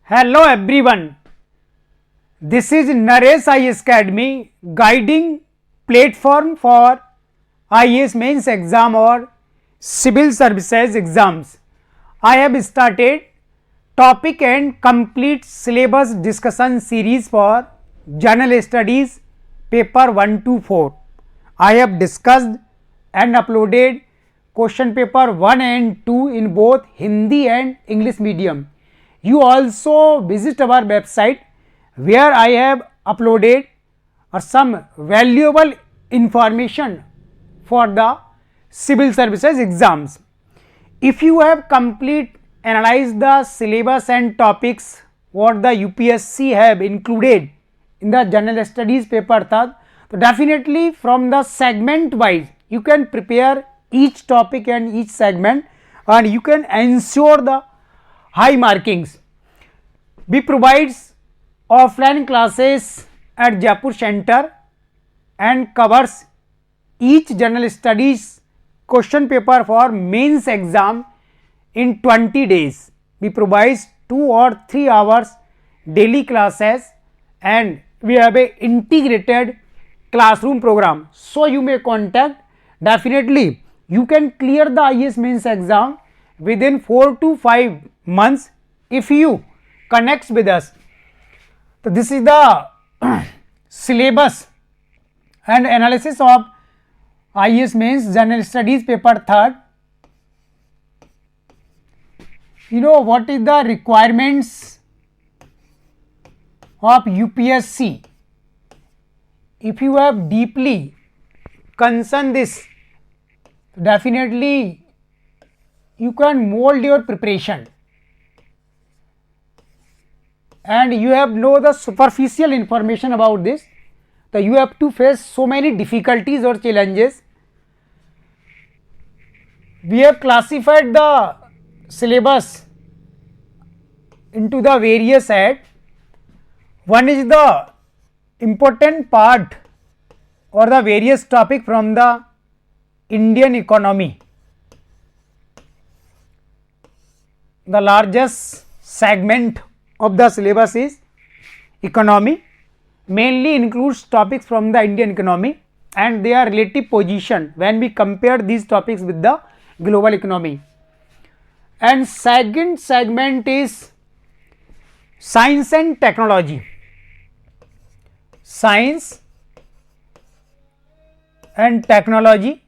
Hello everyone, this is Naresh IAS Academy guiding platform for IAS Mains exam or Civil Services exams. I have started topic and complete syllabus discussion series for General Studies paper 1 to 4. I have discussed and uploaded question paper 1 and 2 in both Hindi and English medium. You also visit our website where I have uploaded some valuable information for the civil services exams. If you have complete analyzed the syllabus and topics what the UPSC have included in the general studies paper 3, so definitely from the segment wise you can prepare each topic and each segment and you can ensure the high markings. We provides offline classes at Jaipur Center and covers each general studies question paper for mains exam in 20 days. We provide 2 or 3 hours daily classes and we have a integrated classroom program. So you may contact, definitely you can clear the IAS mains exam within 4 to 5 months if you connects with us. So this is the syllabus and analysis of IAS mains general studies paper 3. You know what is the requirements of UPSC. If you have deeply concerned this, definitely you can mold your preparation and you have know the superficial information about this, so you have to face so many difficulties or challenges. We have classified the syllabus into the various head. One is the important part or the various topic from the Indian economy. The largest segment of the syllabus is economy, mainly includes topics from the Indian economy and their relative position when we compare these topics with the global economy. And second segment is science and technology. Science and technology.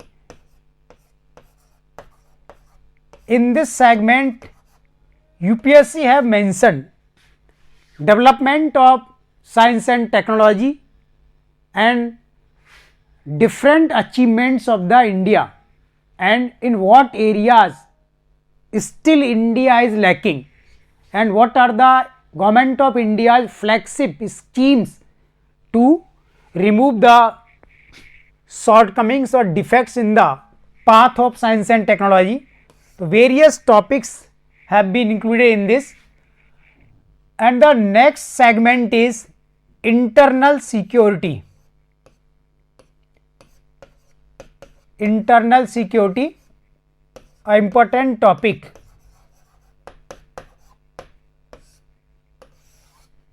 In this segment UPSC have mentioned development of science and technology and different achievements of the India and in what areas still India is lacking and what are the government of India's flagship schemes to remove the shortcomings or defects in the path of science and technology. So various topics have been included in this. And the next segment is internal security. Internal security, an important topic.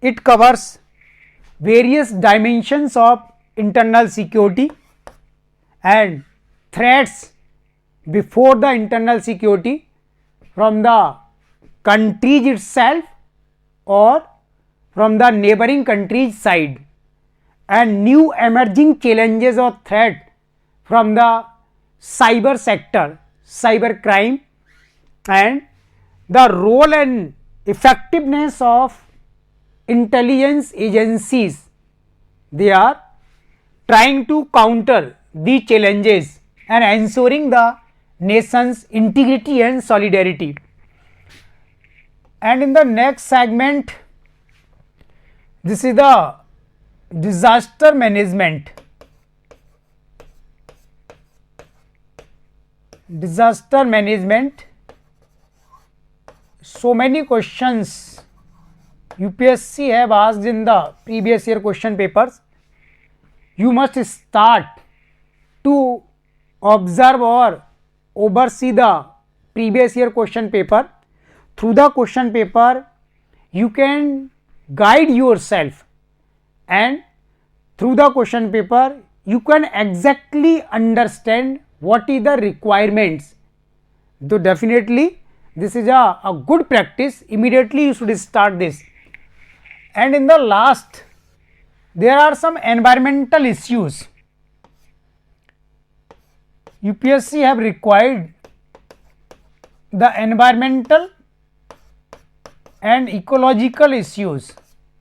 It covers various dimensions of internal security and threats before the internal security from the countries itself or from the neighboring countries side and new emerging challenges or threat from the cyber sector, cyber crime and the role and effectiveness of intelligence agencies. They are trying to counter the challenges and ensuring the nation's integrity and solidarity. And in the next segment, this is the disaster management. Disaster management, so many questions UPSC have asked in the previous year question papers. You must start to observe or oversee the previous year question paper. Through the question paper you can guide yourself, and through the question paper you can exactly understand what is the requirements. So definitely this is a good practice. Immediately you should start this. And in the last, there are some environmental issues. UPSC have required the environmental and ecological issues,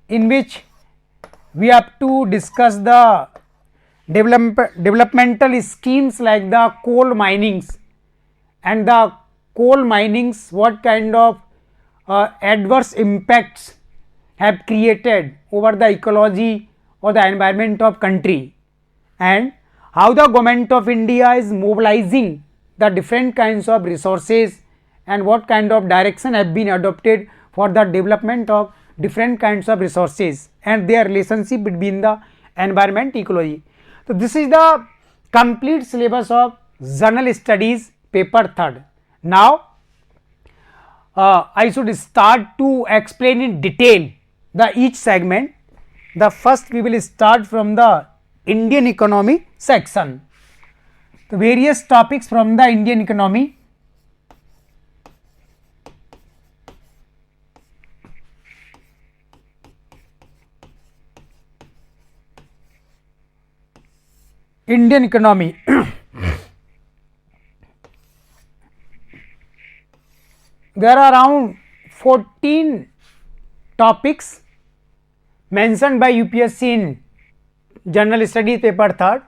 in which we have to discuss the developmental schemes like the coal minings, and the coal minings, what kind of adverse impacts have created over the ecology or the environment of country, and how the government of India is mobilizing the different kinds of resources, and what kind of direction have been adopted for the development of different kinds of resources and their relationship between the environment ecology. So this is the complete syllabus of General Studies paper 3rd. Now I should start to explain in detail the each segment. The first we will start from the Indian economy section. The various topics from the Indian economy. Indian economy. There are around 14 topics mentioned by UPSC in General Studies paper 3rd.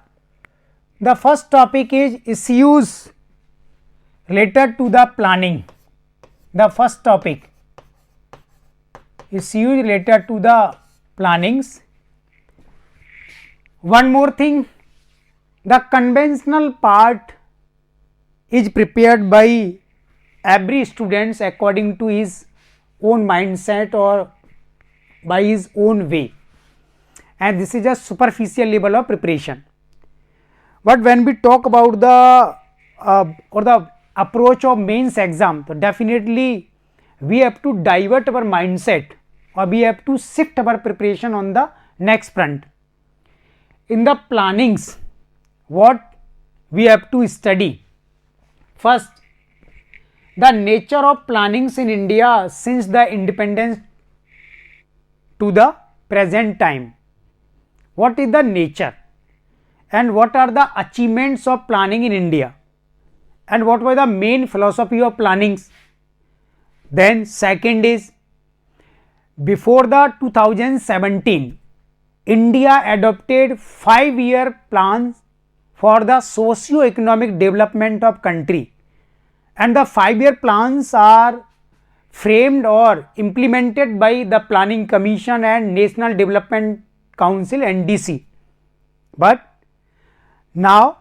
The first topic is issues related to the planning. The first topic, issues related to the plannings. One more thing, the conventional part is prepared by every student according to his own mindset or by his own way, and this is a superficial level of preparation. But when we talk about the or the approach of mains exam, so definitely we have to divert our mindset, or we have to shift our preparation on the next front. In the plannings, what we have to study? First, the nature of plannings in India since the independence to the present time. What is the nature, and what are the achievements of planning in India, and what was the main philosophy of plannings? Then second is, before the 2017, India adopted 5-year plans for the socio-economic development of country, and the 5-year plans are framed or implemented by the Planning Commission and National Development Council NDC. But now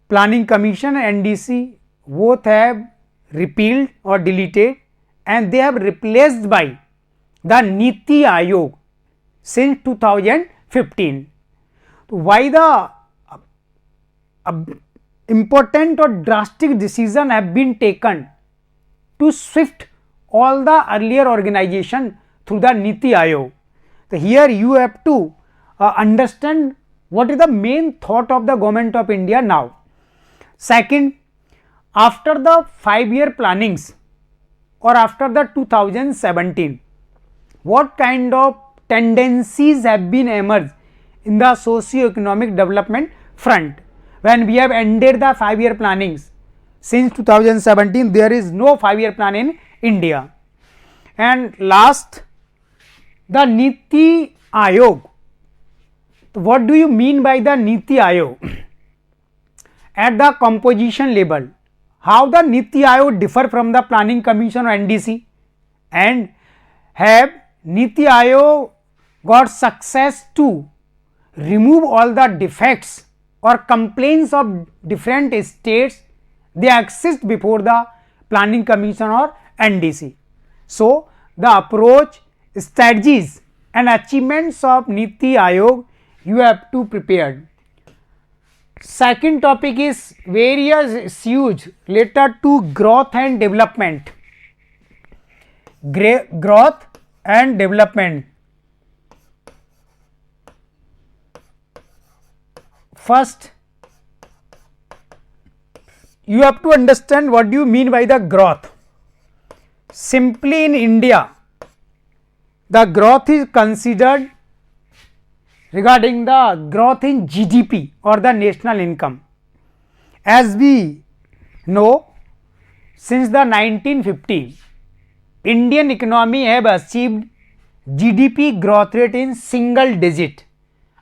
Planning Commission and NDC both have repealed or deleted, and they have replaced by the Niti Aayog since 2015. Why the important or drastic decision have been taken to shift all the earlier organization through the Niti Aayog? So here you have to understand what is the main thought of the government of India now. Second, after the 5-year plannings or after the 2017, what kind of tendencies have been emerged in the socio-economic development front? When we have ended the 5-year plannings, since 2017 there is no 5-year plan in India. And last, the Niti Aayog. What do you mean by the Niti Aayog? At the composition level, how the Niti Aayog differ from the Planning Commission or NDC, and have Niti Aayog got success to remove all the defects or complaints of different states they exist before the Planning Commission or NDC. So the approach, strategies and achievements of Niti Aayog you have to prepare. Second topic is various issues related to growth and development. Growth and development. First, you have to understand what do you mean by the growth. Simply in India, the growth is considered regarding the growth in GDP or the national income. As we know, since the 1950, Indian economy have achieved GDP growth rate in single digit,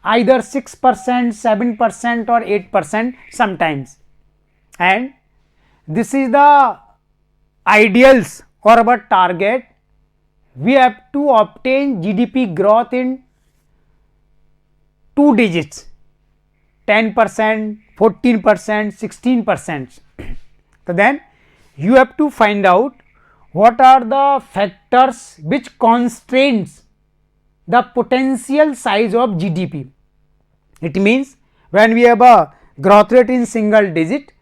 either 6%, 7% or 8% sometimes, and this is the ideals or our target. We have to obtain GDP growth in 2 digits, 10%, 14%, 16%. So then you have to find out what are the factors which constrains the potential size of GDP. It means when we have a growth rate in single digit,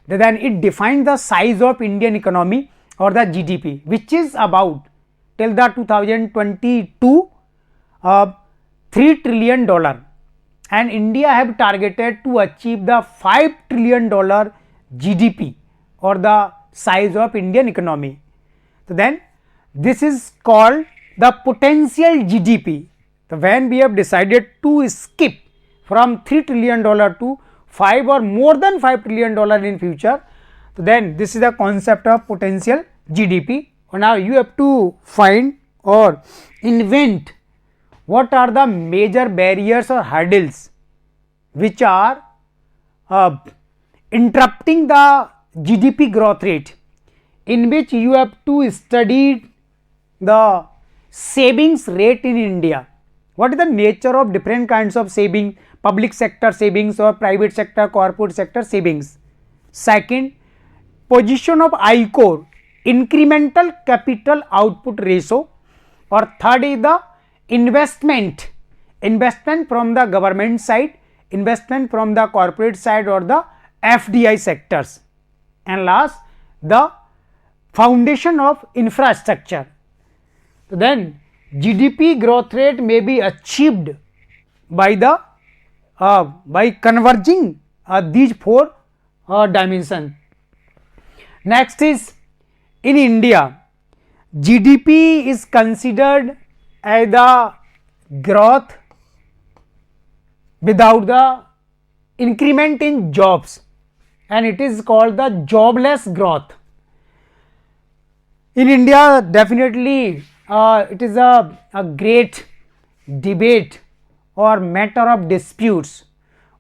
then it defines the size of Indian economy or the GDP, which is about till the 2022 $3 trillion, and India have targeted to achieve the $5 trillion GDP or the size of Indian economy. So then this is called the potential GDP. So when we have decided to skip from $3 trillion to 5 or more than $5 trillion in future, so then this is the concept of potential GDP. Now you have to find or invent what are the major barriers or hurdles which are interrupting the GDP growth rate, in which you have to study the savings rate in India. What is the nature of different kinds of saving, public sector savings or private sector, corporate sector savings. Second, position of I-core, incremental capital output ratio, or third is the investment from the government side, investment from the corporate side or the FDI sectors, and last the foundation of infrastructure. So then GDP growth rate may be achieved by the by converging these four dimensions. Next is, in India, GDP is considered as the growth without the increment in jobs, and it is called the jobless growth. In India, definitely it is a great debate or matter of disputes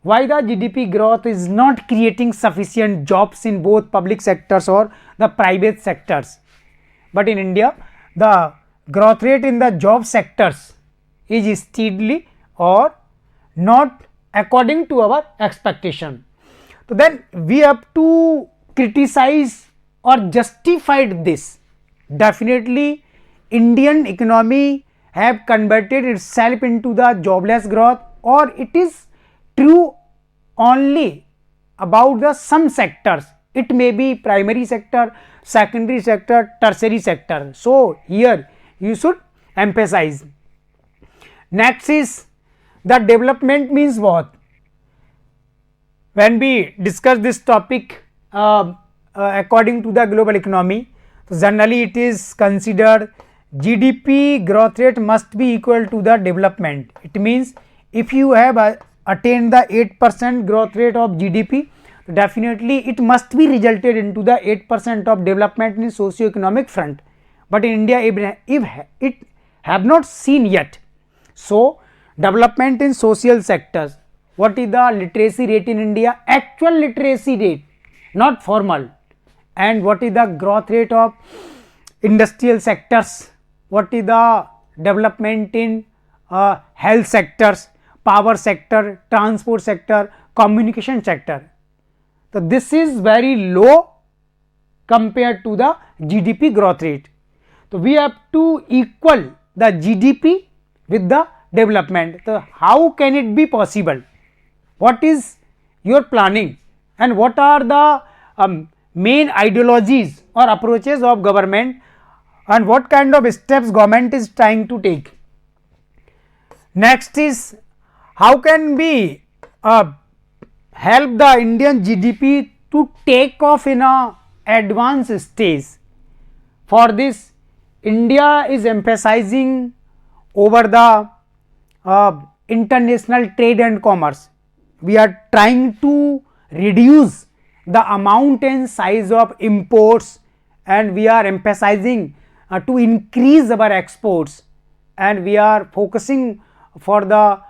why the GDP growth is not creating sufficient jobs in both public sectors or the private sectors. But in India, the growth rate in the job sectors is steadily or not according to our expectation. So then we have to criticize or justify this. Definitely Indian economy have converted itself into the jobless growth, or it is true only about the some sectors. It may be primary sector, secondary sector, tertiary sector. So here you should emphasize. Next is the development means what? When we discuss this topic according to the global economy, so generally it is considered GDP growth rate must be equal to the development. It means if you have attained the 8% growth rate of GDP, definitely it must be resulted into the 8% of development in socio-economic front. But in India, if it have not seen yet. So development in social sectors. What is the literacy rate in India? Actual literacy rate, not formal. And what is the growth rate of industrial sectors? What is the development in health sectors, power sector, transport sector, communication sector? So this is very low compared to the GDP growth rate. So we have to equal the GDP with the development. So how can it be possible? What is your planning, and what are the main ideologies or approaches of government and what kind of steps government is trying to take. Next is how can we help the Indian GDP to take off in a advanced stage. For this, India is emphasizing over the international trade and commerce. We are trying to reduce the amount and size of imports, and we are emphasizing to increase our exports, and we are focusing for the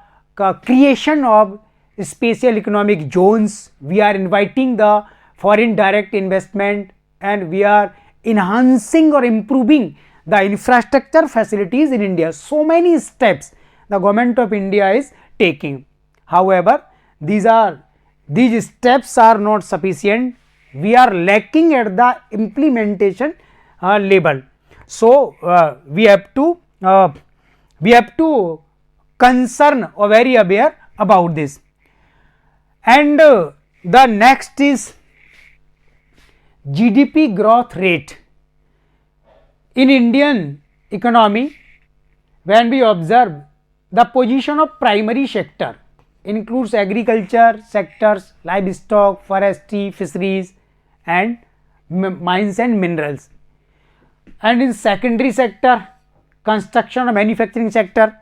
creation of special economic zones. We are inviting the foreign direct investment, and we are enhancing or improving the infrastructure facilities in India. So many steps the government of India is taking. However, these steps are not sufficient. We are lacking at the implementation level. So we have to concern or very aware about this. And the next is GDP growth rate. In Indian economy, when we observe the position of primary sector includes agriculture sectors, livestock, forestry, fisheries, and mines and minerals, and in secondary sector, construction or manufacturing sector,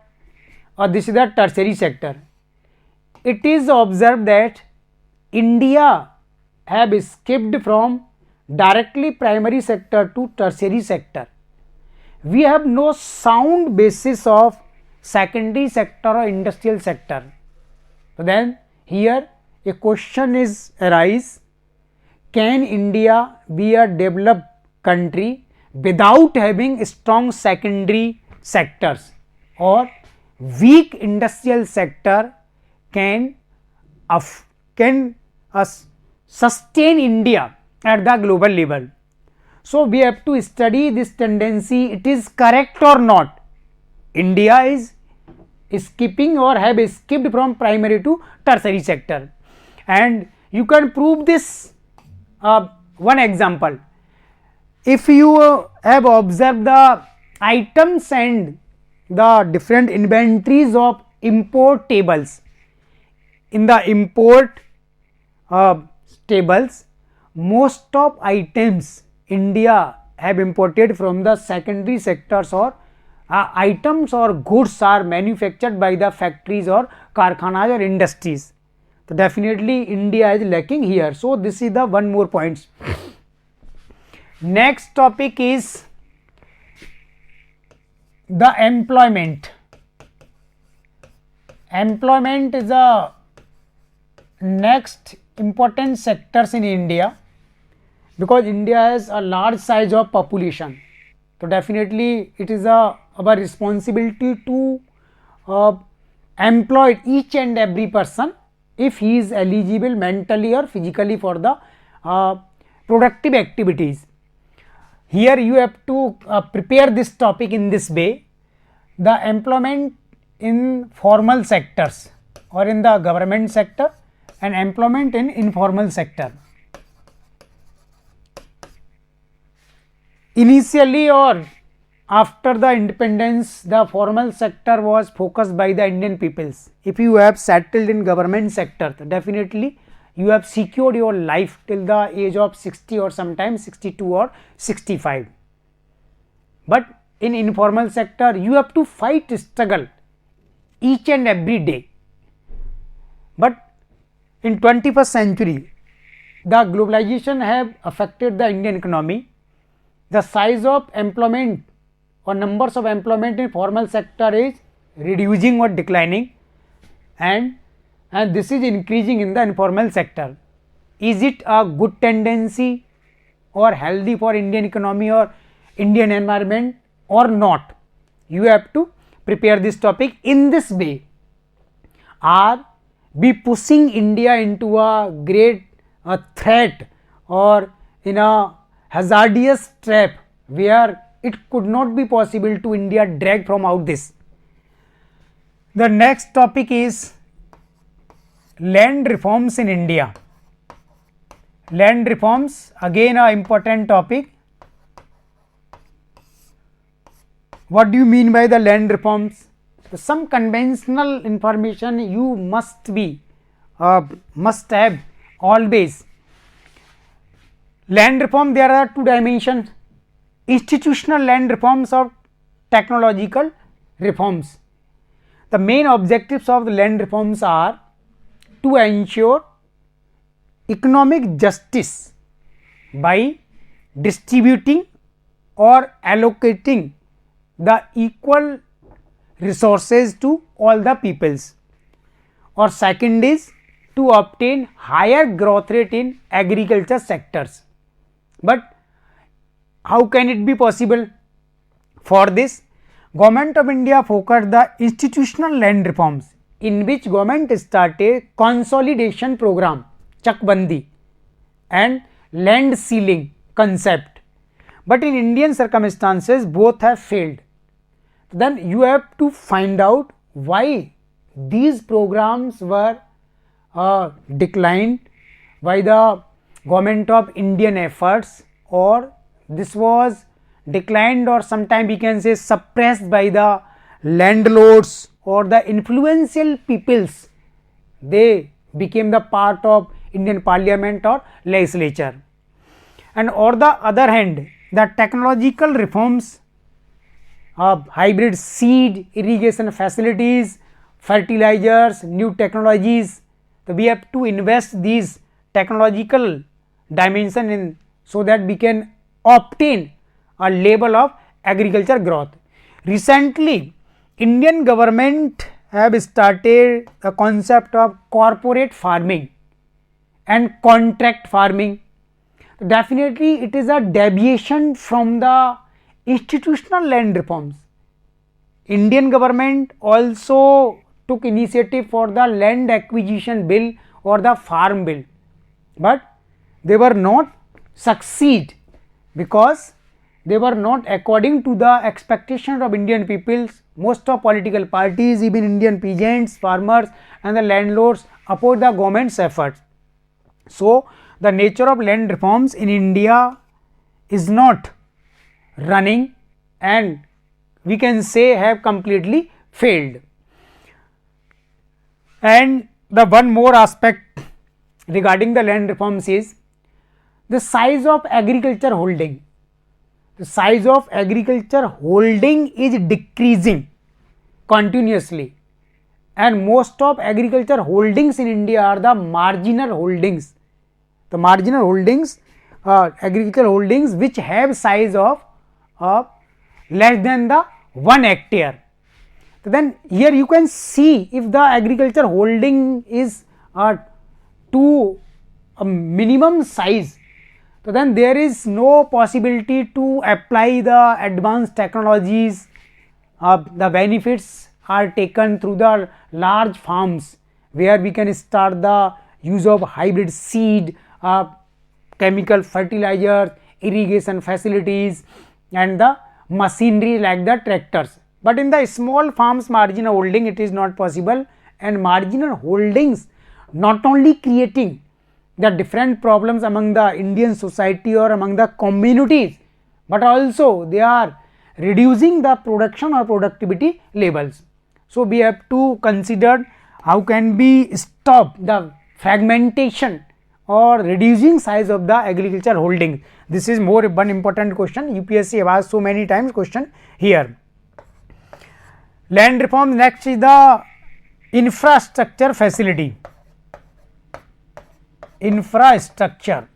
or this is the tertiary sector. It is observed that India have skipped from directly primary sector to tertiary sector. We have no sound basis of secondary sector or industrial sector. So then here a question is arise, can India be a developed country without having strong secondary sectors, or weak industrial sector can sustain India at the global level? So we have to study this tendency, it is correct or not. India is skipping or have skipped from primary to tertiary sector, and you can prove this one example. If you have observed the items and the different inventories of import tables, in the import tables, most of items India have imported from the secondary sectors, or items or goods are manufactured by the factories or karkhanas or industries. So definitely India is lacking here. So this is the one more points. Next topic is the employment. Employment is a next important sectors in India, because India has a large size of population. So definitely it is our responsibility to employ each and every person if he is eligible mentally or physically for the productive activities. Here you have to prepare this topic in this way: the employment in formal sectors or in the government sector, and employment in informal sector. Initially or after the independence, the formal sector was focused by the Indian peoples. If you have settled in government sector, definitely you have secured your life till the age of 60 or sometimes 62 or 65. But in informal sector, you have to fight, struggle each and every day. But in 21st century, the globalization have affected the Indian economy. The size of employment or numbers of employment in formal sector is reducing or declining, and this is increasing in the informal sector. Is it a good tendency or healthy for Indian economy or Indian environment or not? You have to prepare this topic in this way. Are we pushing India into a great threat or in a hazardous trap where it could not be possible to India drag from out this? The next topic is land reforms in India. Land reforms, again a important topic. What do you mean by the land reforms? So some conventional information you must have always. Land reform, there are two dimensions: institutional land reforms or technological reforms. The main objectives of the land reforms are to ensure economic justice by distributing or allocating the equal resources to all the peoples, or second is to obtain higher growth rate in agriculture sectors. But how can it be possible? For this, Government of India focused the institutional land reforms, in which government started consolidation program, Chakbandi, and land ceiling concept. But in Indian circumstances, both have failed. Then you have to find out why these programs were declined by the government of Indian efforts, or this was declined, or sometime we can say suppressed by the landlords or the influential peoples. They became the part of Indian parliament or legislature. And on the other hand, the technological reforms of hybrid seed, irrigation facilities, fertilizers, new technologies. So we have to invest these technological dimension in, so that we can obtain a level of agriculture growth. Recently, Indian government have started a concept of corporate farming and contract farming. Definitely it is a deviation from the institutional land reforms. Indian government also took initiative for the land acquisition bill or the farm bill, but they were not succeed because they were not according to the expectations of Indian peoples. Most of political parties, even Indian peasants, farmers and the landlords oppose the government's efforts. So the nature of land reforms in India is not running, and we can say have completely failed. And the one more aspect regarding the land reforms is the size of agriculture holding. The size of agriculture holding is decreasing continuously, and most of agriculture holdings in India are the marginal holdings. The marginal holdings, agricultural holdings which have size of less than the 1 hectare. So then here you can see, if the agriculture holding is to a minimum size, so then there is no possibility to apply the advanced technologies. The benefits are taken through the large farms, where we can start the use of hybrid seed, chemical fertilizers, irrigation facilities and the machinery like the tractors. But in the small farms marginal holding it is not possible, and marginal holdings not only creating the different problems among the Indian society or among the communities, but also they are reducing the production or productivity levels. So we have to consider how can we stop the fragmentation or reducing size of the agriculture holding. This is more one important question, UPSC have asked so many times question here. Land reform. Next is the infrastructure facility. Infrastructure,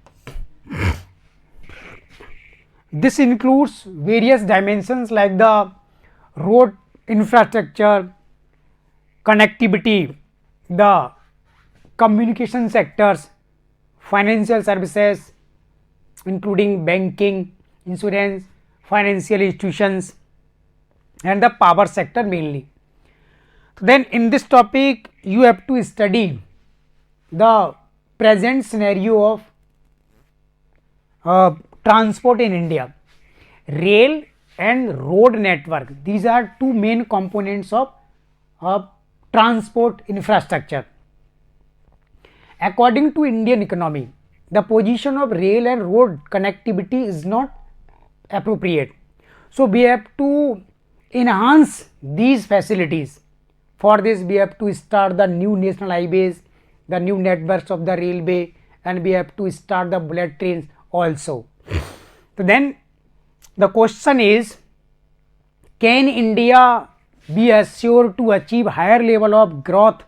this includes various dimensions like the road infrastructure, connectivity, the communication sectors, financial services including banking, insurance, financial institutions and the power sector mainly. Then in this topic you have to study the present scenario of transport in India. Rail and road network, these are two main components of transport infrastructure. According to Indian economy, the position of rail and road connectivity is not appropriate. So we have to enhance these facilities. For this we have to start the new national highways, the new networks of the railway, and we have to start the bullet trains also. So then the question is, can India be assured to achieve higher level of growth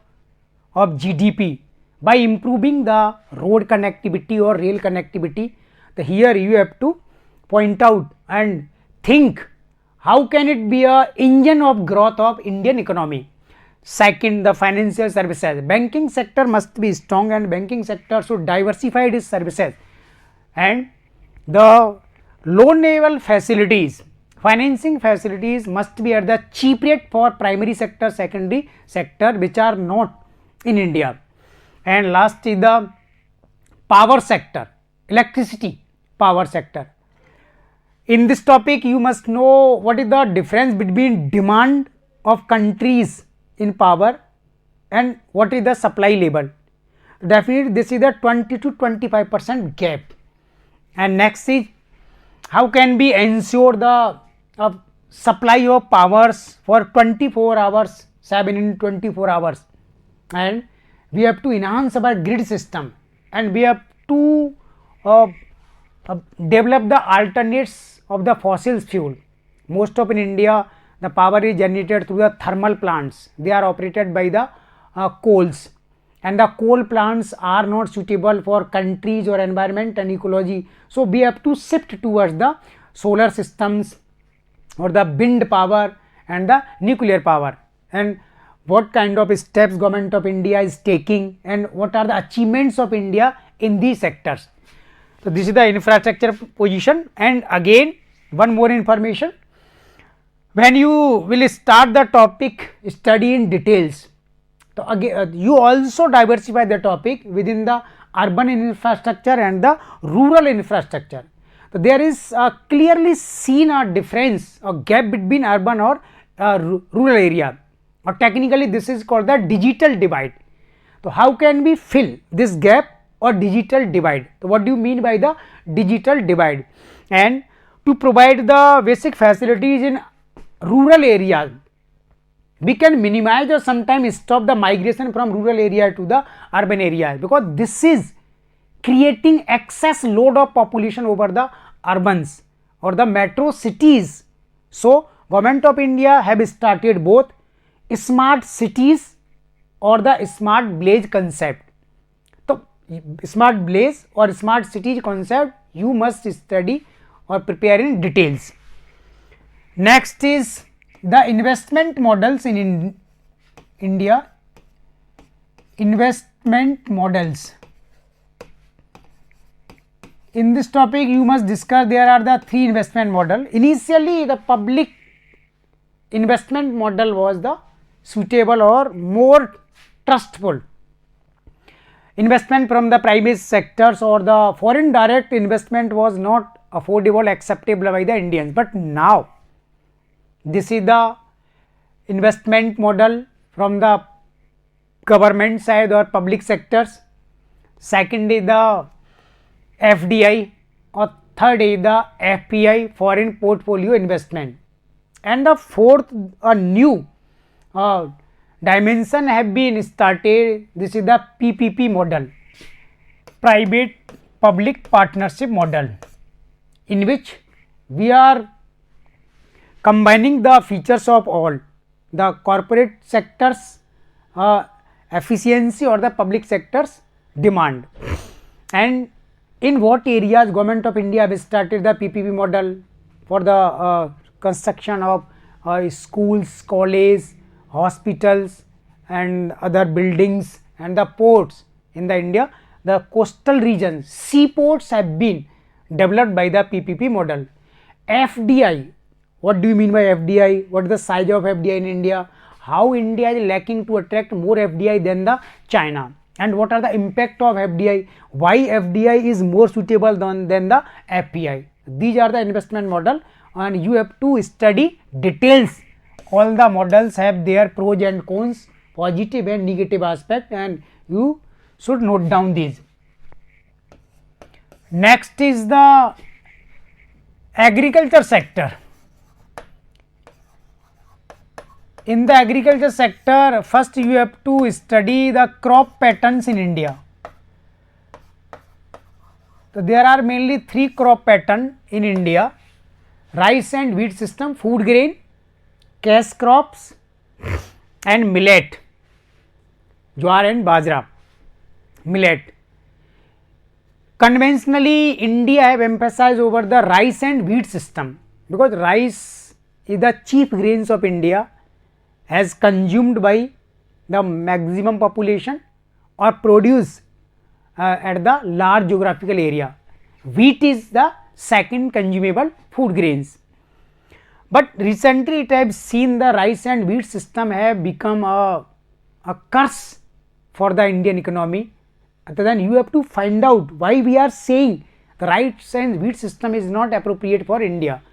of GDP by improving the road connectivity or rail connectivity? So here you have to point out and think, how can it be a engine of growth of Indian economy? Second, the financial services. Banking sector must be strong, and banking sector should diversify its services, and the loan level facilities, financing facilities must be at the cheap rate for primary sector, secondary sector, which are not in India. And last is the power sector, electricity power sector. In this topic you must know what is the difference between demand of countries in power and what is the supply level. Definitely this is the 20 to 25% gap. And next is, how can we ensure the supply of powers for 24 hours 7 in 24 hours, and we have to enhance our grid system, and we have to develop the alternates of the fossil fuel. Most of in India the power is generated through the thermal plants, they are operated by the coals, and the coal plants are not suitable for countries or environment and ecology. So we have to shift towards the solar systems or the wind power and the nuclear power. And what kind of steps government of India is taking, and what are the achievements of India in these sectors. So this is the infrastructure position. And again one more information, when you will start the topic study in details, so again you also diversify the topic within the urban infrastructure and the rural infrastructure. So there is clearly seen a difference, a gap between urban or rural area, or technically this is called the digital divide. So how can we fill this gap or digital divide? So what do you mean by the digital divide? And to provide the basic facilities in rural areas, we can minimize or sometimes stop the migration from rural area to the urban areas, because this is creating excess load of population over the urbans or the metro cities. So government of India have started both smart cities or the smart village concept. So smart village or smart cities concept you must study or prepare in details. Next is the investment models in India. Investment models. In this topic you must discuss, there are the three investment model. Initially the public investment model was the suitable or more trustful. Investment from the private sectors or the foreign direct investment was not affordable, acceptable by the Indians. But now this is the investment model from the government side or public sectors. Second is the FDI, or third is the FPI, foreign portfolio investment. And the fourth, a new dimension have been started. This is the PPP model, private public partnership model, in which we are combining the features of all the corporate sectors efficiency or the public sectors demand. And in what areas government of India have started the PPP model? For the construction of schools, colleges, hospitals and other buildings, and the ports in the India, the coastal regions, seaports have been developed by the PPP model. FDI, what do you mean by FDI? What is the size of FDI in India? How India is lacking to attract more FDI than the China, and what are the impact of FDI? Why FDI is more suitable than the FPI? These are the investment model, and you have to study details. All the models have their pros and cons, positive and negative aspect, and you should note down these. Next is the agriculture sector. in the agriculture sector, first you have to study the crop patterns in India. So there are mainly 3 crop pattern in India: rice and wheat system, food grain, cash crops and millet, jowar and bajra, millet. Conventionally, India have emphasized over the rice and wheat system, because rice is the chief grains of India, as consumed by the maximum population or produced at the large geographical area. Wheat is the second consumable food grains. But recently it has seen the rice and wheat system have become a curse for the Indian economy. Then you have to find out why we are saying the rice and wheat system is not appropriate for India.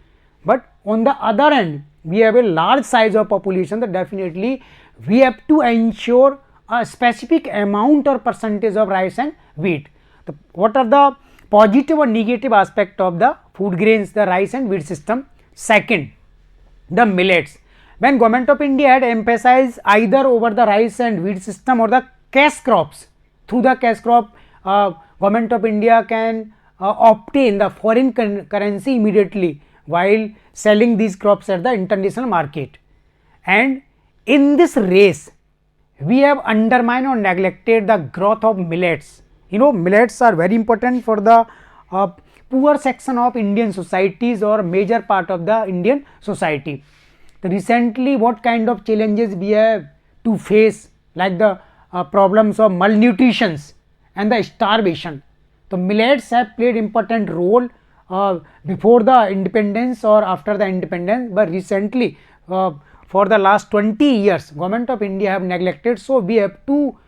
But on the other hand, we have a large size of population, that definitely we have to ensure a specific amount or percentage of rice and wheat. What are the positive or negative aspect of the food grains, the rice and wheat system? Second, the millets. When Government of India had emphasized either over the rice and wheat system or the cash crops, through the cash crop, Government of India can obtain the foreign currency immediately while selling these crops at the international market. And in this race, we have undermined or neglected the growth of millets. You know, millets are very important for the poor section of Indian societies or major part of the Indian society. So recently, what kind of challenges we have to face, like the problems of malnutrition and the starvation. So millets have played important role before the independence or after the independence, but recently for the last 20 years Government of India have neglected. So we have to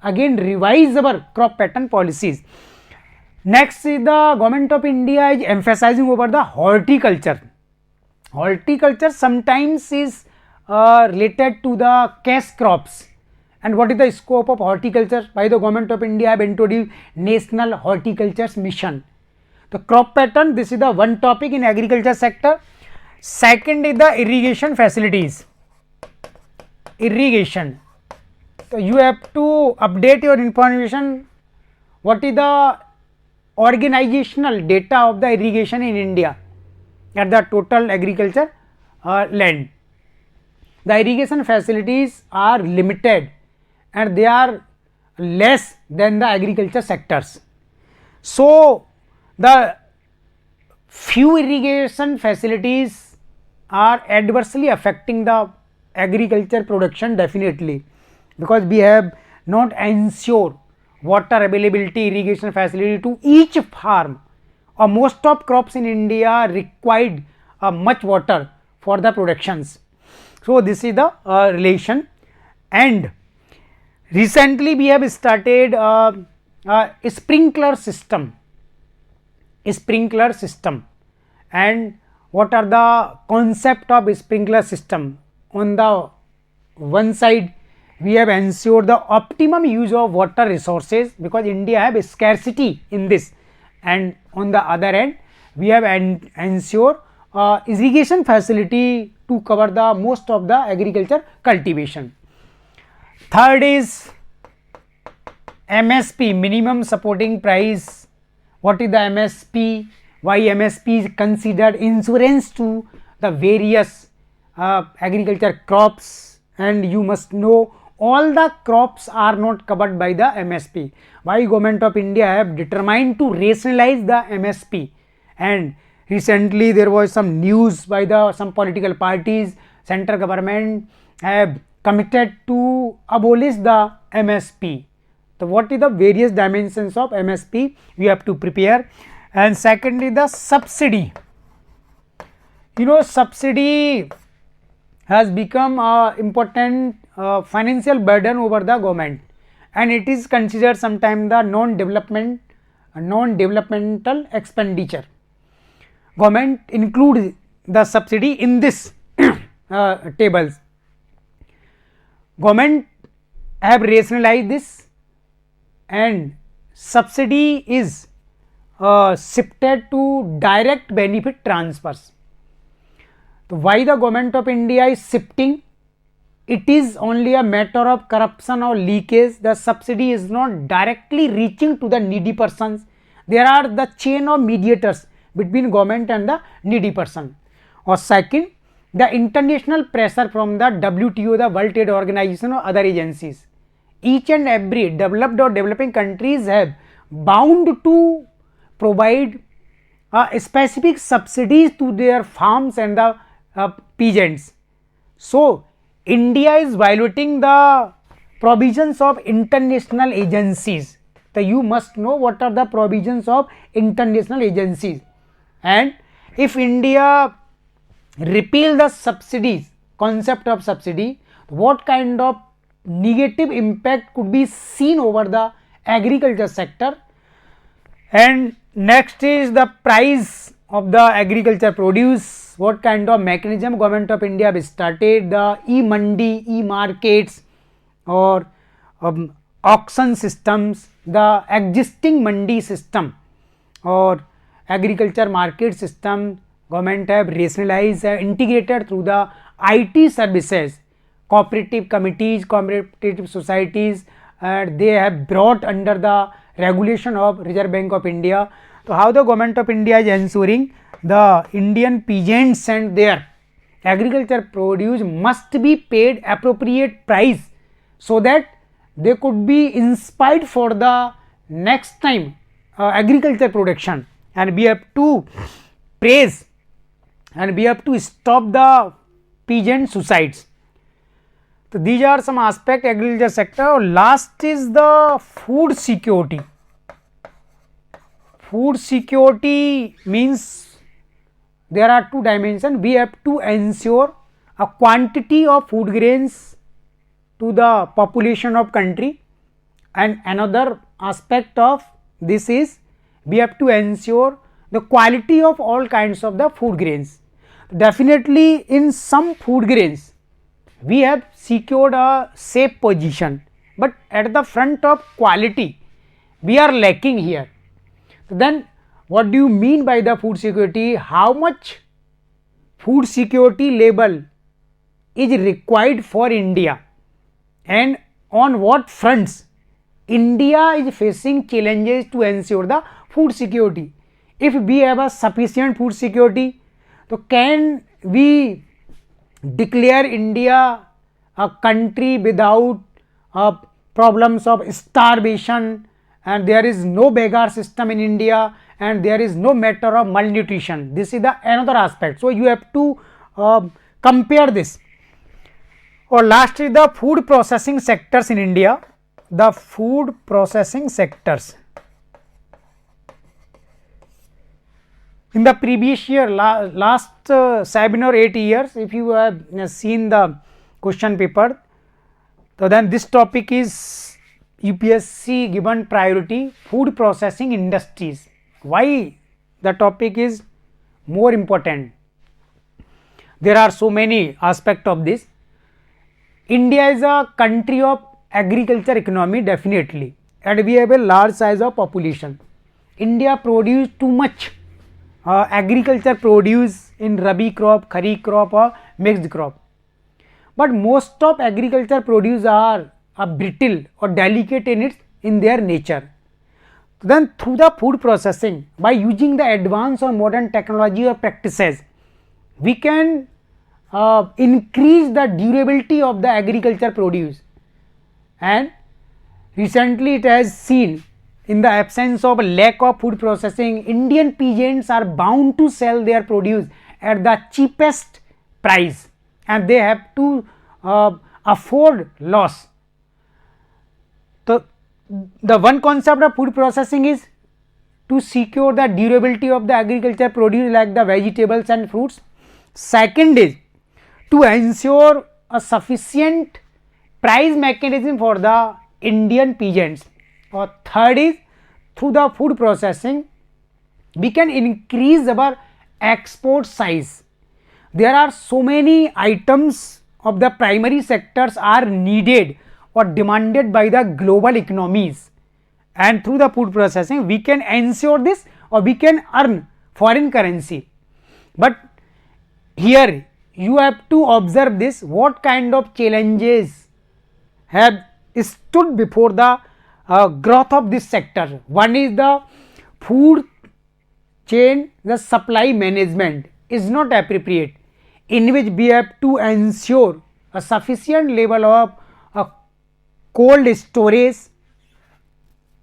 again revise our crop pattern policies. Next is the Government of India is emphasizing over the horticulture. Horticulture sometimes is related to the cash crops. And what is the scope of horticulture? By the Government of India have introduced National Horticulture Mission. The crop pattern, this is the one topic in agriculture sector. Second is the irrigation facilities. Irrigation. So you have to update your information. What is the organizational data of the irrigation in India at the total agriculture land? The irrigation facilities are limited and they are less than the agriculture sectors. So the few irrigation facilities are adversely affecting the agriculture production definitely, because we have not ensured water availability, irrigation facility to each farm, or most of crops in India required much water for the productions. So this is the relation. And recently we have started a sprinkler system. And what are the concept of sprinkler system? On the one side, we have ensured the optimum use of water resources, because India have a scarcity in this, and on the other end we have ensured irrigation facility to cover the most of the agriculture cultivation. Third is MSP, minimum supporting price. What is the MSP? Why MSP is considered insurance to the various agriculture crops? And you must know all the crops are not covered by the MSP. Why Government of India have determined to rationalize the MSP? And recently there was some news by the some political parties, central government have committed to abolish the MSP. So what is the various dimensions of MSP we have to prepare. And secondly, the subsidy. You know, subsidy has become important financial burden over the government, and it is considered sometimes the non-developmental expenditure. Government includes the subsidy in this tables. Government have rationalized this, and subsidy is shifted to direct benefit transfers. So why the Government of India is shifting it is only a matter of corruption or leakage. The subsidy is not directly reaching to the needy persons. There are the chain of mediators between government and the needy person. Or second, the international pressure from the WTO, the World Trade Organization, or other agencies. Each and every developed or developing countries have bound to provide specific subsidies to their farms and the peasants. So, India is violating the provisions of international agencies. So, you must know what are the provisions of international agencies, and if India repeal the subsidies, concept of subsidy, what kind of negative impact could be seen over the agriculture sector. And next is the price of the agriculture produce, what kind of mechanism government of India have started, the e-mandi, e-markets or auction systems, the existing mandi system or agriculture market system government have rationalized and integrated through the IT services, cooperative committees, cooperative societies, they have brought under the regulation of Reserve Bank of India. So, how the government of India is ensuring the Indian peasants and their agriculture produce must be paid appropriate price, so that they could be inspired for the next time agriculture production, and we have to praise and we have to stop the peasant suicides. So, these are some aspect agriculture sector. Last is the food security. Food security means there are two dimensions. We have to ensure a quantity of food grains to the population of country, and another aspect of this is we have to ensure the quality of all kinds of the food grains. Definitely in some food grains we have secured a safe position, but at the front of quality we are lacking here. Then what do you mean by the food security? How much food security level is required for India, and on what fronts India is facing challenges to ensure the food security. If we have a sufficient food security, so can we declare India a country without problems of starvation, and there is no beggar system in India, and there is no matter of malnutrition. This is the another aspect. So, you have to compare this. Or last is the food processing sectors in India. The food processing sectors. In the previous year, last 7 or 8 years, if you have seen the question paper, so then this topic is UPSC given priority, food processing industries. Why the topic is more important? There are so many aspects of this. India is a country of agriculture economy, definitely, and we have a large size of population. India produce too much agriculture produce in Rabi crop, Kharif crop or mixed crop, but most of agriculture produce are brittle or delicate in their nature. Then through the food processing, by using the advanced or modern technology or practices, we can increase the durability of the agriculture produce. And recently it has seen, in the absence of a lack of food processing, Indian peasants are bound to sell their produce at the cheapest price, and they have to afford loss. So, the one concept of food processing is to secure the durability of the agriculture produce like the vegetables and fruits. Second is to ensure a sufficient price mechanism for the Indian peasants. Or third is through the food processing we can increase our export size. There are so many items of the primary sectors are needed or demanded by the global economies, and through the food processing we can ensure this, or we can earn foreign currency. But here you have to observe this, what kind of challenges have stood before the growth of this sector. One is the food chain, the supply management is not appropriate, in which we have to ensure a sufficient level of cold storage,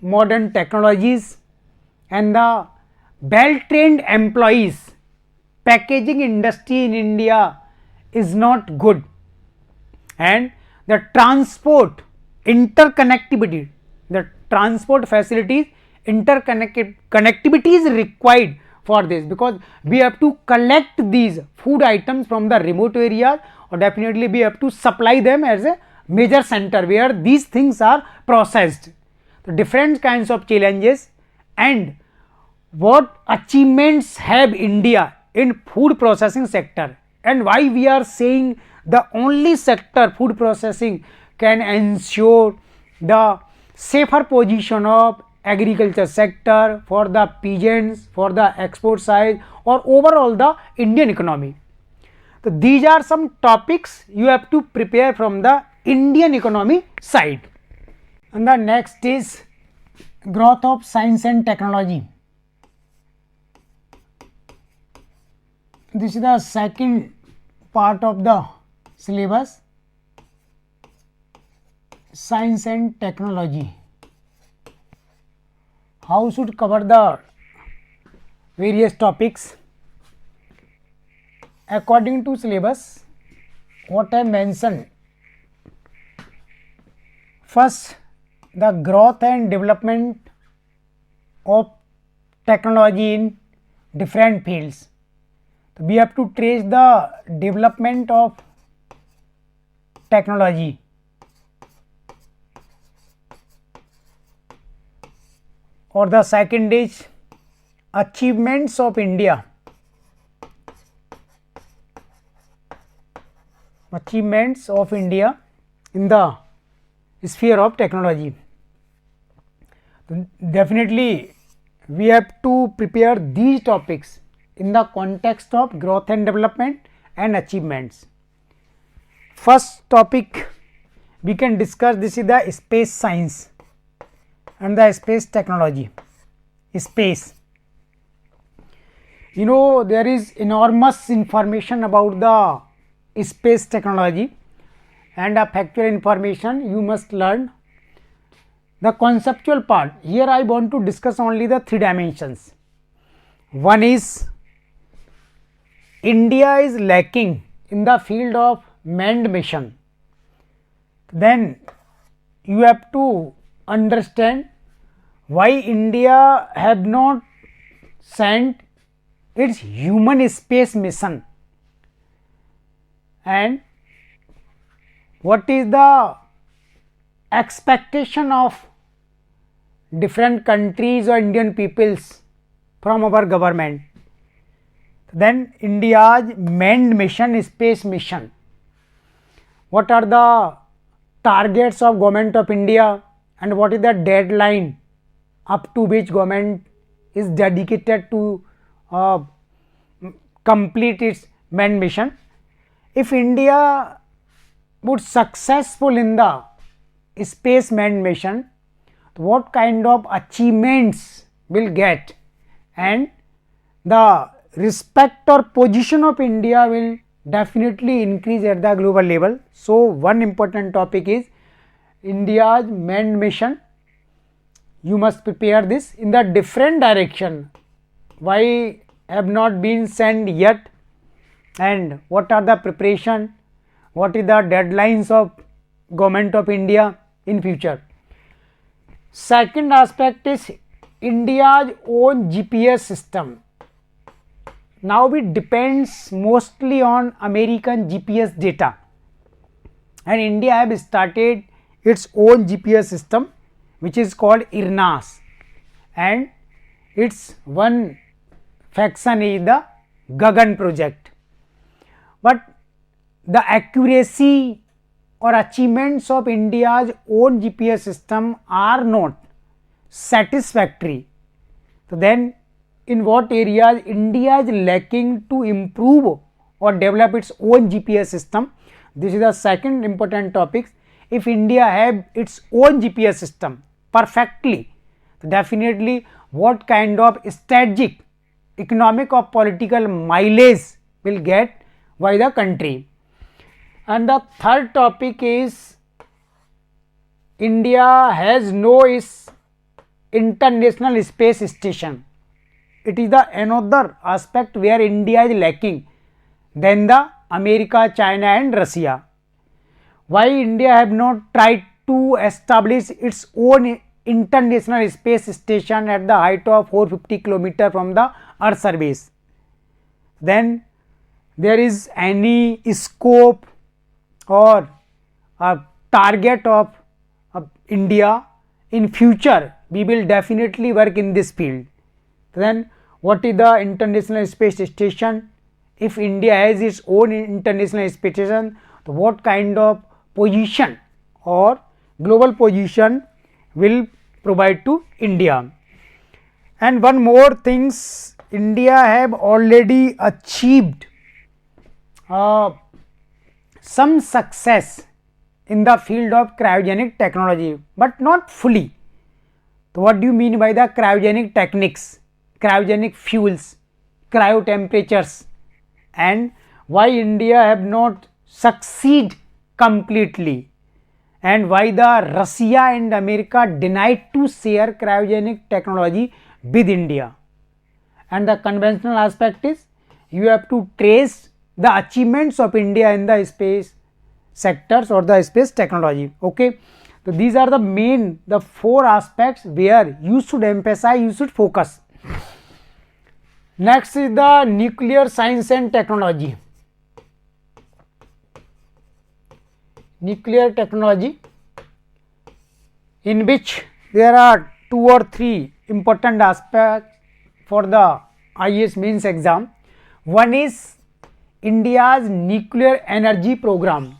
modern technologies, and the well trained employees. Packaging industry in India is not good, and the transport interconnectivity, the transport facilities interconnectivity is required for this, because we have to collect these food items from the remote areas, or definitely we have to supply them as a major center where these things are processed. So, different kinds of challenges and what achievements have India in food processing sector, and why we are saying the only sector, food processing, can ensure the safer position of agriculture sector for the peasants, for the export side, or overall the Indian economy. So, these are some topics you have to prepare from the Indian economy side. And the next is growth of science and technology. This is the second part of the syllabus, science and technology. How should cover the various topics according to syllabus? What I mentioned, first, the growth and development of technology in different fields. We have to trace the development of technology. Or the second is achievements of India. Achievements of India in the sphere of technology. Definitely we have to prepare these topics in the context of growth and development and achievements. First topic we can discuss, this is the space science and the space technology. Space, you know, there is enormous information about the space technology, and a factual information you must learn. The conceptual part, here I want to discuss only the three dimensions. One is India is lacking in the field of manned mission. Then you have to understand why India have not sent its human space mission, and what is the expectation of different countries or Indian peoples from our government. Then India's manned mission, space mission, what are the targets of government of India, and what is the deadline up to which government is dedicated to complete its manned mission. If India would successful in the space manned mission, what kind of achievements will get, and the respect or position of India will definitely increase at the global level. So, one important topic is India's manned mission. You must prepare this in the different direction. Why have not been sent yet, and what are the preparation, what is the deadlines of government of India in future. Second aspect is India's own GPS system. Now it depends mostly on American GPS data, and India have started its own GPS system which is called IRNAS, and its one faction is the Gagan project. But the accuracy or achievements of India's own GPS system are not satisfactory. So, then in what areas India is lacking to improve or develop its own GPS system. This is the second important topic. If India have its own GPS system perfectly, definitely what kind of strategic, economic or political mileage will get by the country. And the third topic is India has no international space station. It is the another aspect where India is lacking than the America, China and Russia. Why India have not tried to establish its own international space station at the height of 450 km from the earth surface? Then there is any scope or a target of India in future, we will definitely work in this field. Then what is the international space station? If India has its own international space station, so what kind of position or global position will provide to India? And one more things, India have already achieved some success in the field of cryogenic technology, but not fully. So what do you mean by the cryogenic techniques, cryogenic fuels, cryo temperatures, and why India have not succeed completely, and why the Russia and America denied to share cryogenic technology with India? And the conventional aspect is you have to trace the achievements of India in the space sectors or the space technology. Okay, so these are the main, the four aspects where you should emphasize, you should focus. Next is the nuclear science and technology. Nuclear technology, in which there are 2 or 3 important aspects for the IAS Mains exam. One is India's nuclear energy program.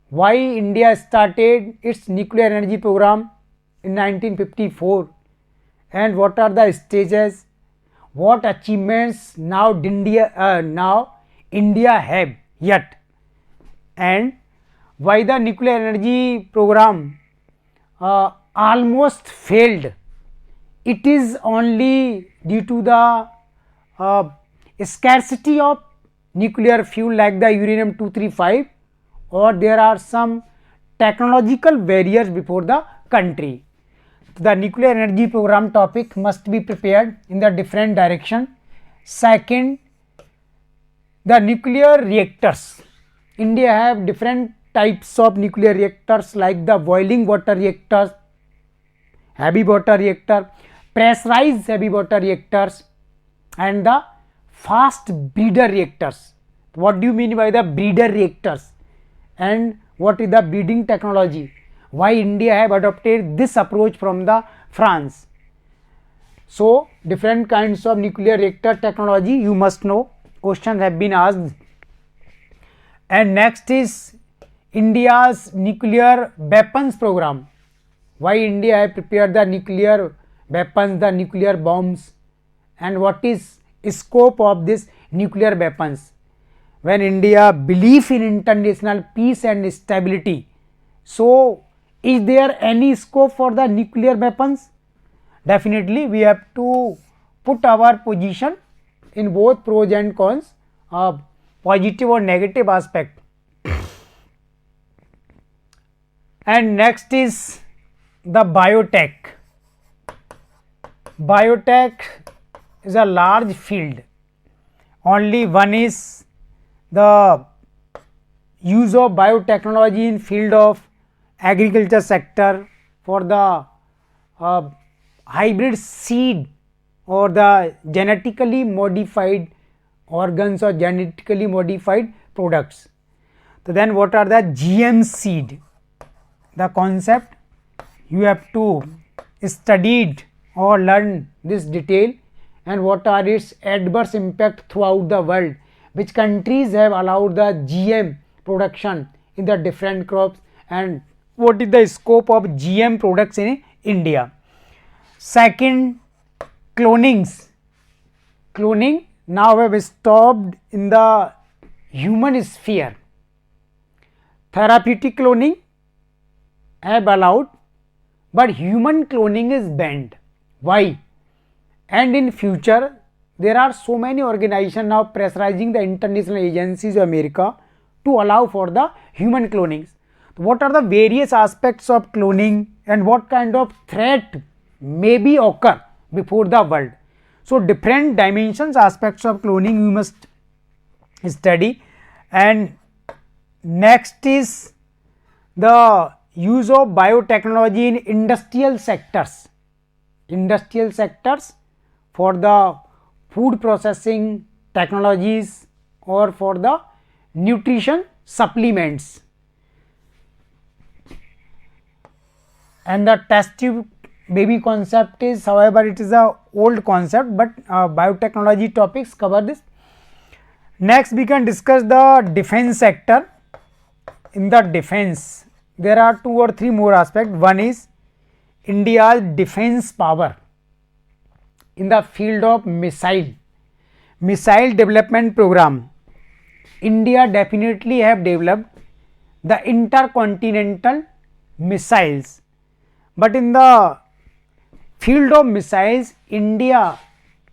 Why India started its nuclear energy program in 1954, and what are the stages, what achievements now India have yet, and why the nuclear energy program almost failed. It is only due to the scarcity of nuclear fuel like the uranium-235, or there are some technological barriers before the country. The nuclear energy program topic must be prepared in the different direction. Second, the nuclear reactors. India have different types of nuclear reactors like the boiling water reactors, heavy water reactor, pressurized heavy water reactors, and the fast breeder reactors. What do you mean by the breeder reactors, and what is the breeding technology? Why India have adopted this approach from the France? So different kinds of nuclear reactor technology you must know, questions have been asked. And next is India's nuclear weapons program. Why India have prepared the nuclear weapons, the nuclear bombs, and what is scope of this nuclear weapons? When India believe in international peace and stability, so is there any scope for the nuclear weapons? Definitely we have to put our position in both pros and cons, positive or negative aspect. And next is the biotech. Biotech is a large field. Only one is the use of biotechnology in field of agriculture sector for the hybrid seed or the genetically modified organs or genetically modified products. So then what are the GM seed? The concept you have to studied or learn this detail, and what are its adverse impact throughout the world, which countries have allowed the GM production in the different crops, and what is the scope of GM products in India. Second, cloning now have stopped in the human sphere. Therapeutic cloning have allowed, but human cloning is banned. Why? And in future there are so many organizations now pressurizing the international agencies of America to allow for the human cloning. What are the various aspects of cloning and what kind of threat may be occur before the world? So, different dimensions, aspects of cloning you must study. And next is the use of biotechnology in industrial sectors for the food processing technologies or for the nutrition supplements. And the test tube baby concept is, however, it is a old concept, but biotechnology topics cover this. Next we can discuss the defense sector. In the defense there are 2 or 3 more aspects. One is India's defense power in the field of missile development program. India definitely have developed the intercontinental missiles, but in the field of missiles India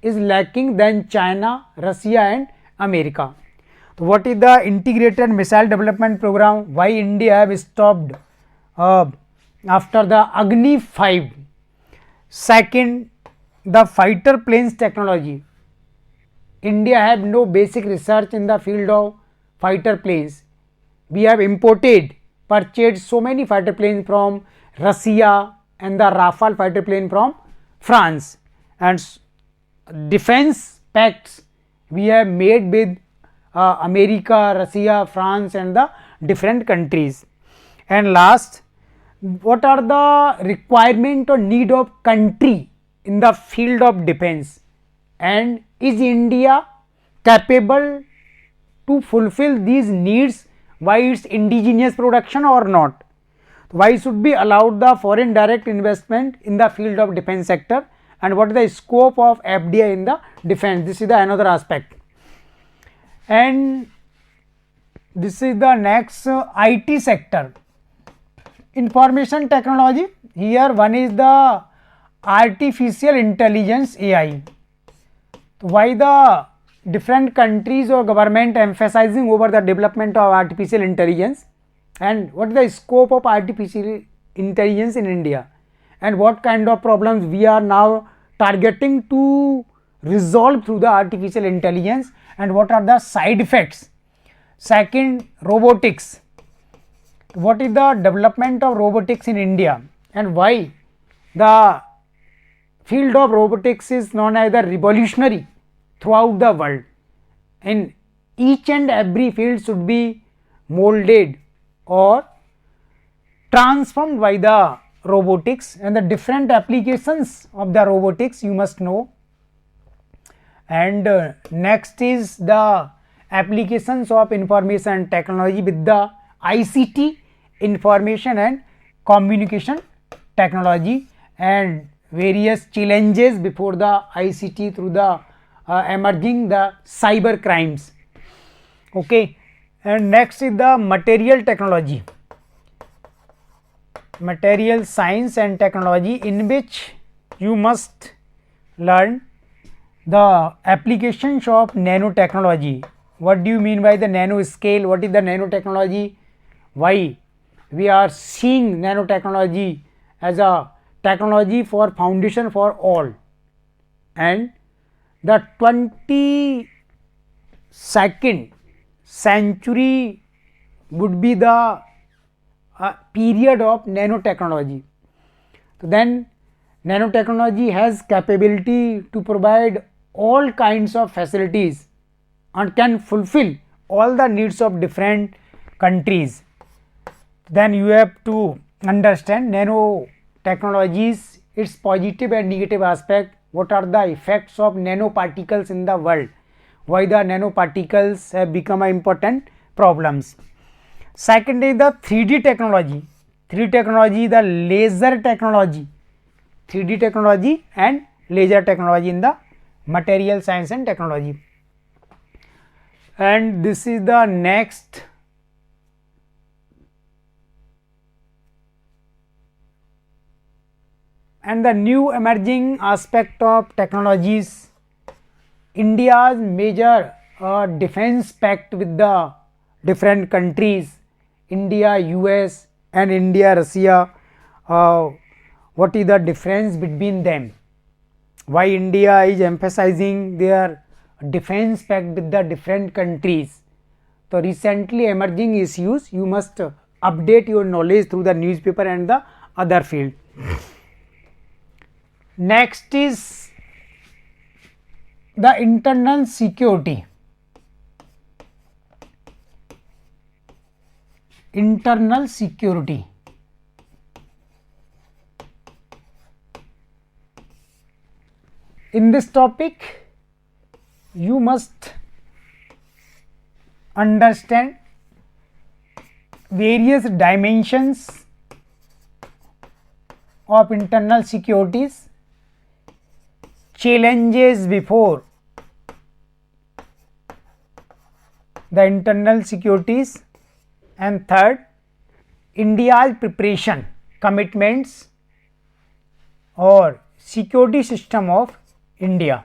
is lacking than China, Russia and America. So, what is the integrated missile development program? Why India have stopped after the Agni 5? Second, the fighter planes technology. India have no basic research in the field of fighter planes. We have purchased so many fighter planes from Russia and the Rafale fighter plane from France, and defense pacts we have made with America, Russia, France and the different countries. And last, what are the requirement or need of country in the field of defense, and is India capable to fulfill these needs by its indigenous production or not? Why should be allowed the foreign direct investment in the field of defense sector, and what is the scope of FDI in the defense? This is the another aspect. And this is the next IT sector, information technology. Here one is the artificial intelligence, AI. Why the different countries or government emphasizing over the development of artificial intelligence, and what is the scope of artificial intelligence in India, and what kind of problems we are now targeting to resolve through the artificial intelligence, and what are the side effects. Second, robotics. What is the development of robotics in India, and why the field of robotics is known as the revolutionary throughout the world. In each and every field should be molded or transformed by the robotics, and the different applications of the robotics you must know. And next is the applications of information technology with the ICT, information and communication technology, and various challenges before the ICT through the emerging the cyber crimes. Okay. And next is the material technology, material science and technology, in which you must learn the applications of nanotechnology. What do you mean by the nano scale? What is the nanotechnology? Why we are seeing nanotechnology as a technology for foundation for all, and the 22nd century would be the period of nanotechnology. So, then nanotechnology has capability to provide all kinds of facilities and can fulfill all the needs of different countries. Then you have to understand nanotechnologies, its positive and negative aspect, what are the effects of nanoparticles in the world, why the nanoparticles have become important problems. Second is the 3D technology, 3D technology, the laser technology, 3D technology and laser technology in the material science and technology. And this is the next and the new emerging aspect of technologies. India's major defense pact with the different countries, India, US and India, Russia. What is the difference between them? Why India is emphasizing their defense pact with the different countries? So, recently emerging issues, you must update your knowledge through the newspaper and the other field. Next is the internal security. Internal security. In this topic, you must understand various dimensions of internal securities, challenges before the internal securities, and third, India's preparation, commitments or security system of India.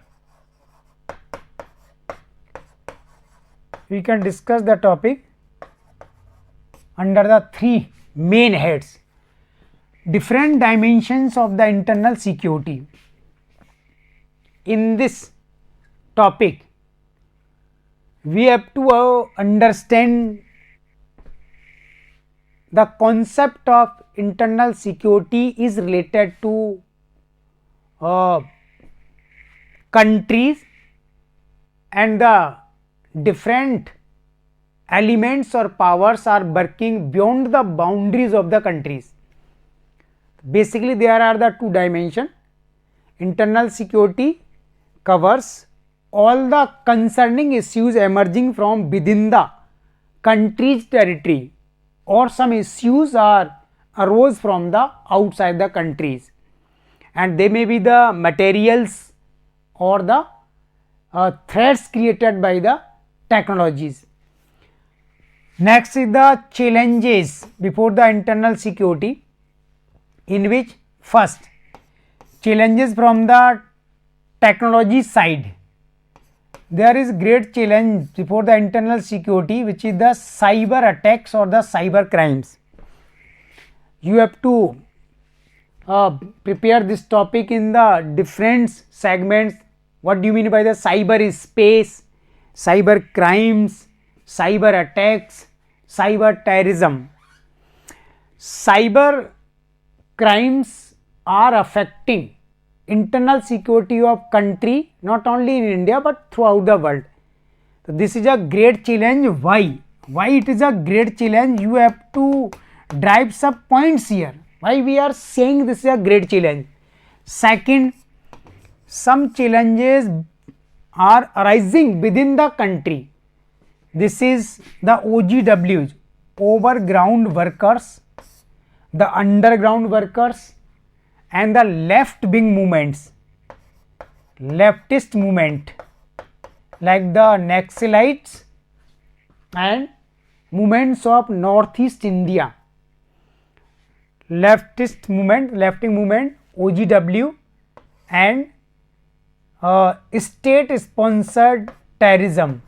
We can discuss the topic under the three main heads. Different dimensions of the internal security. In this topic, we have to understand the concept of internal security is related to countries and the different elements or powers are working beyond the boundaries of the countries. Basically, there are the two dimensions. Internal security covers all the concerning issues emerging from within the country's territory, or some issues arose from the outside the countries, and they may be the materials or the threats created by the technologies. Next is the challenges before the internal security, in which first, challenges from the technology side. There is great challenge before the internal security, which is the cyber attacks or the cyber crimes. You have to prepare this topic in the different segments. What do you mean by the cyber space, cyber crimes, cyber attacks, cyber terrorism? Cyber crimes are affecting internal security of country, not only in India but throughout the world. So, this is a great challenge. Why it is a great challenge? You have to drive some points here. Why we are saying this is a great challenge? Second, some challenges are arising within the country. This is the OGWs, overground workers, the underground workers, and the left wing movements, leftist movement like the Naxalites and movements of Northeast India, leftist movement, left wing movement, OGW, and state sponsored terrorism.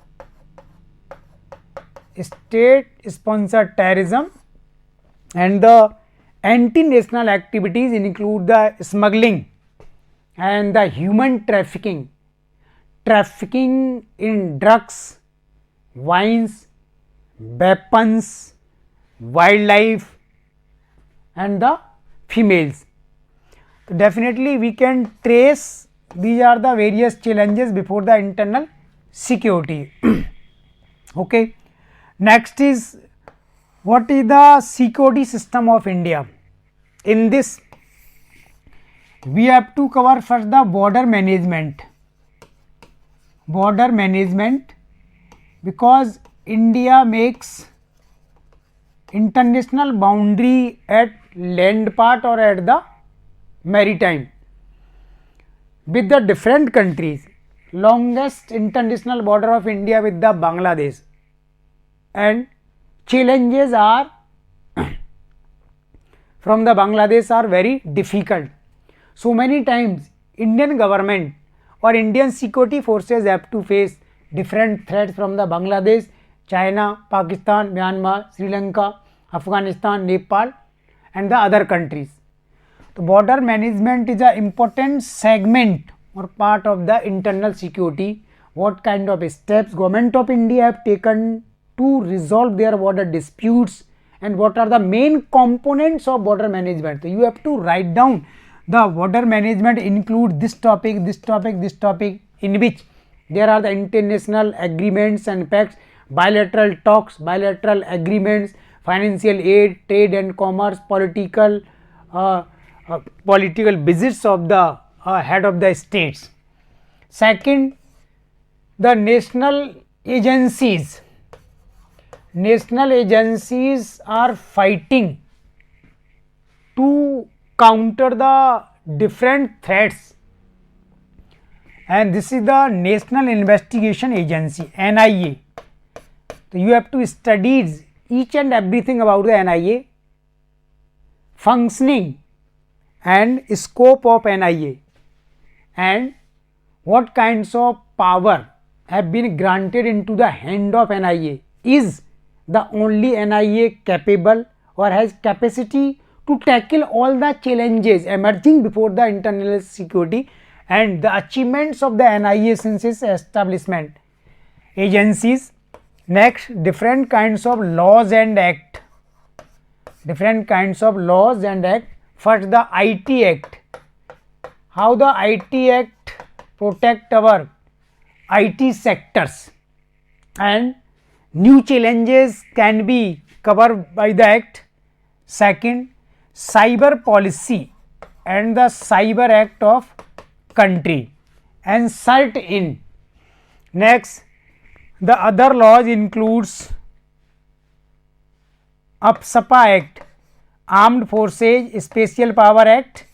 State sponsored terrorism and the anti-national activities include the smuggling and the human trafficking, trafficking in drugs, wines, weapons, wildlife and the females. So, definitely we can trace these are the various challenges before the internal security. Okay. Next is, what is the security system of India? In this, we have to cover first the border management. Border management, because India makes international boundary at land part or at the maritime with the different countries. longest international border of India with the Bangladesh, and challenges are from the Bangladesh are very difficult. So many times Indian government or Indian security forces have to face different threats from the Bangladesh, China, Pakistan, Myanmar, Sri Lanka, Afghanistan, Nepal and the other countries. So border management is an important segment or part of the internal security. What kind of steps Government of India have taken to resolve their border disputes, and what are the main components of border management. So you have to write down the border management include this topic, this topic, this topic, in which there are the international agreements and pacts, bilateral talks, bilateral agreements, financial aid, trade and commerce, political visits of the head of the states. Second, the national agencies. National agencies are fighting to counter the different threats, and this is the National Investigation Agency, NIA. So you have to study each and everything about the NIA, functioning and scope of NIA, and what kinds of power have been granted into the hand of NIA. Is the only NIA capable or has capacity to tackle all the challenges emerging before the internal security, and the achievements of the NIA since its establishment. Agencies. Next, different kinds of laws and act. Different kinds of laws and act. First, the IT Act. How the IT Act protect our IT sectors, and new challenges can be covered by the act. Second, cyber policy and the cyber act of country and cert in. Next, the other laws includes UPSC Act, Armed Forces Special Power Act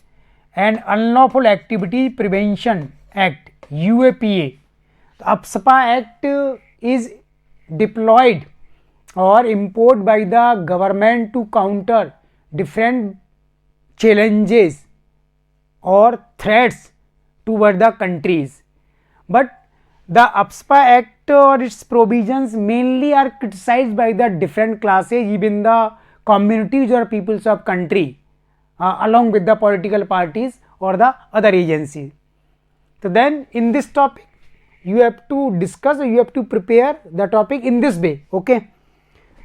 and Unlawful Activity Prevention Act, UAPA. The UPSC Act is deployed or imposed by the government to counter different challenges or threats toward the countries, but the UPSC Act or its provisions mainly are criticized by the different classes, even the communities or peoples of country, along with the political parties or the other agencies. So then in this topic you have to discuss, you have to prepare the topic in this way. Okay.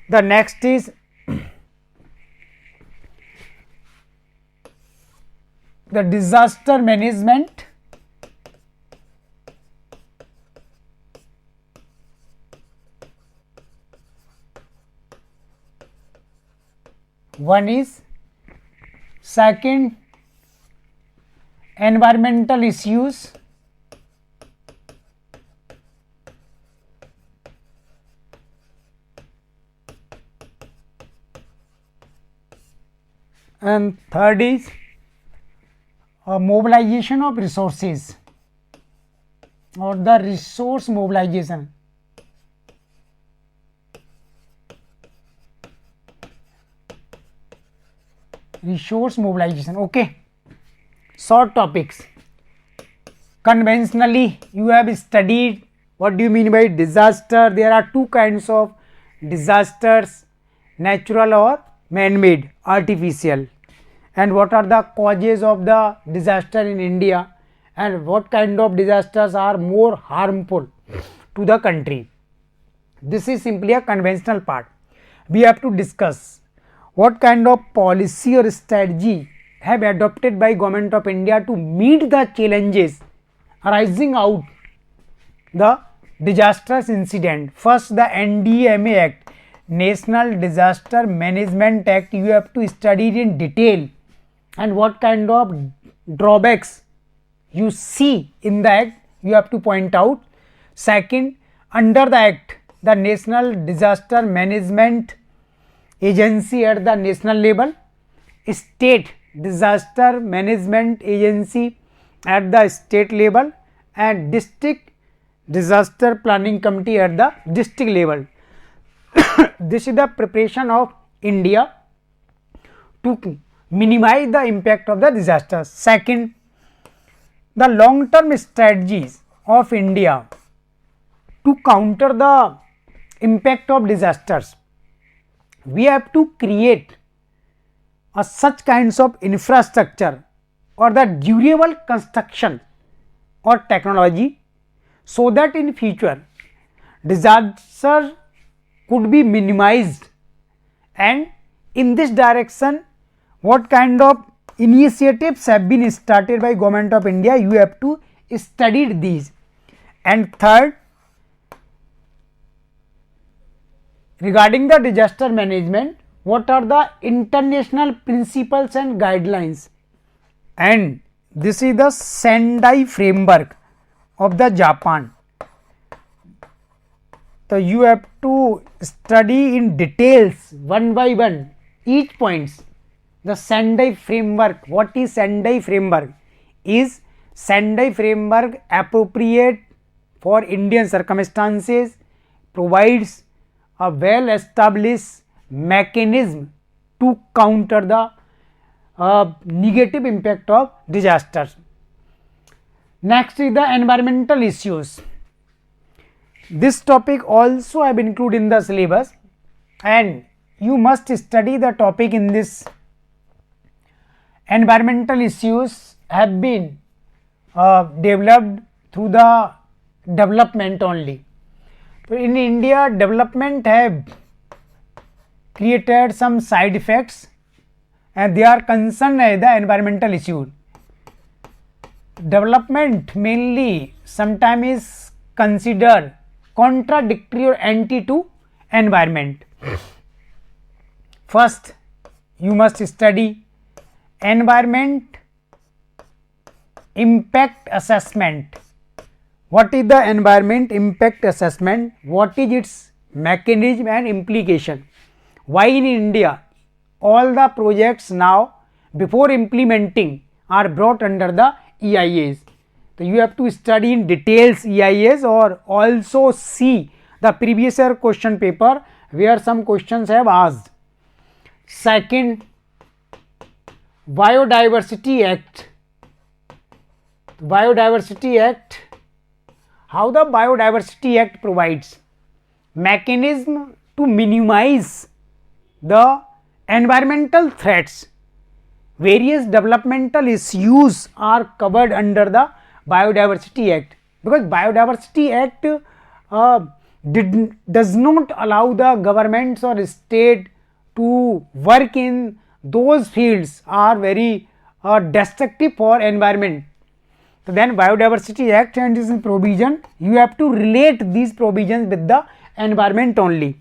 The next is the disaster management. One is second, environmental issues. And third is mobilization of resources or the resource mobilization. Resource mobilization. Okay. Short topics. Conventionally you have studied what do you mean by disaster. There are two kinds of disasters, natural or man-made, artificial, and what are the causes of the disaster in India, and what kind of disasters are more harmful to the country. This is simply a conventional part. We have to discuss what kind of policy or strategy have adopted by Government of India to meet the challenges arising out the disastrous incident. First, the NDMA Act, National Disaster Management Act, you have to study it in detail, and what kind of drawbacks you see in the act you have to point out. Second, under the act, the National Disaster Management Agency at the national level, State Disaster Management Agency at the state level, and District disaster planning committee at the district level. This is the preparation of India to minimize the impact of the disasters. Second, the long term strategies of India to counter the impact of disasters. We have to create such kinds of infrastructure or the durable construction or technology, so that in future disaster could be minimized. And in this direction, what kind of initiatives have been started by Government of India, you have to study these. And third, regarding the disaster management, what are the international principles and guidelines? And this is the Sendai framework of the Japan. So you have to study in details one by one each points. The Sendai framework. What is Sendai framework? Is Sendai framework appropriate for Indian circumstances? Provides a well established mechanism to counter the negative impact of disasters. Next is the environmental issues. This topic also I have included in the syllabus, and you must study the topic in this. Environmental issues have been developed through the development only. So in India, development have created some side effects, and they are concerned with the environmental issue. Development mainly sometimes is considered contradictory or anti to environment. First, you must study environment impact assessment. What is the environment impact assessment? What is its mechanism and implication? Why in India all the projects now before implementing are brought under the EIAs? So you have to study in details EIAs, or also see the previous year question paper where some questions have asked. Second, Biodiversity Act. Biodiversity Act, how the Biodiversity Act provides mechanism to minimize the environmental threats. Various developmental issues are covered under the Biodiversity Act, because Biodiversity Act does not allow the governments or state to work in those fields are very destructive for environment. So then Biodiversity Act and its provision, you have to relate these provisions with the environment only.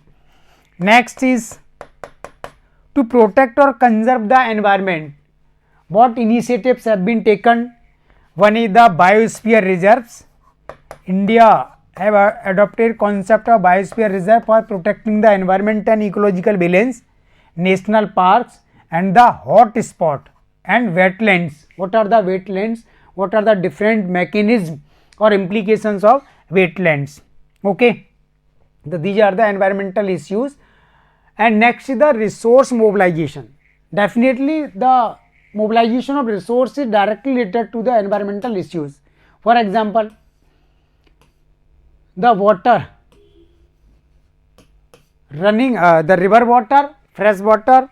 Next is to protect or conserve the environment. What initiatives have been taken? One is the biosphere reserves. India have adopted concept of biosphere reserve for protecting the environment and ecological balance, national parks and the hot spot and wetlands. What are the wetlands? What are the different mechanisms or implications of wetlands? Okay, these are the environmental issues. And next is the resource mobilization. Definitely the mobilization of resources is directly related to the environmental issues. For example, the water running, the river water, fresh water,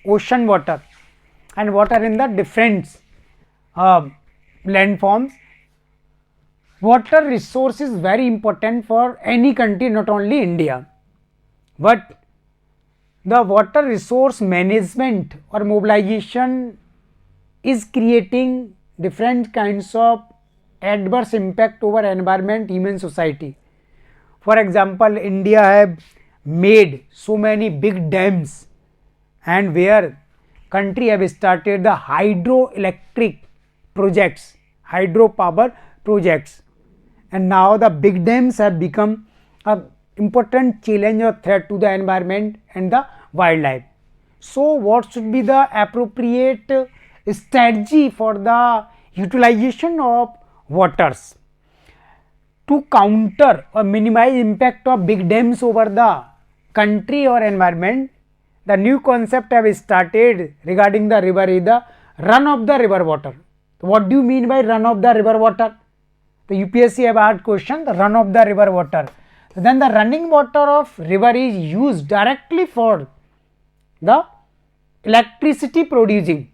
ocean water and water in the different landforms. Water resource is very important for any country, not only India, but the water resource management or mobilization is creating different kinds of adverse impact over environment, human society. For example, India have made so many big dams, and where country have started the hydroelectric projects, hydropower projects, and now the big dams have become a important challenge or threat to the environment and the wildlife. So what should be the appropriate strategy for the utilization of waters? to counter or minimize impact of big dams over the country or environment, the new concept have started regarding the river is the run of the river water. So what do you mean by run of the river water? The UPSC have asked question, the run of the river water. So then the running water of river is used directly for the electricity producing,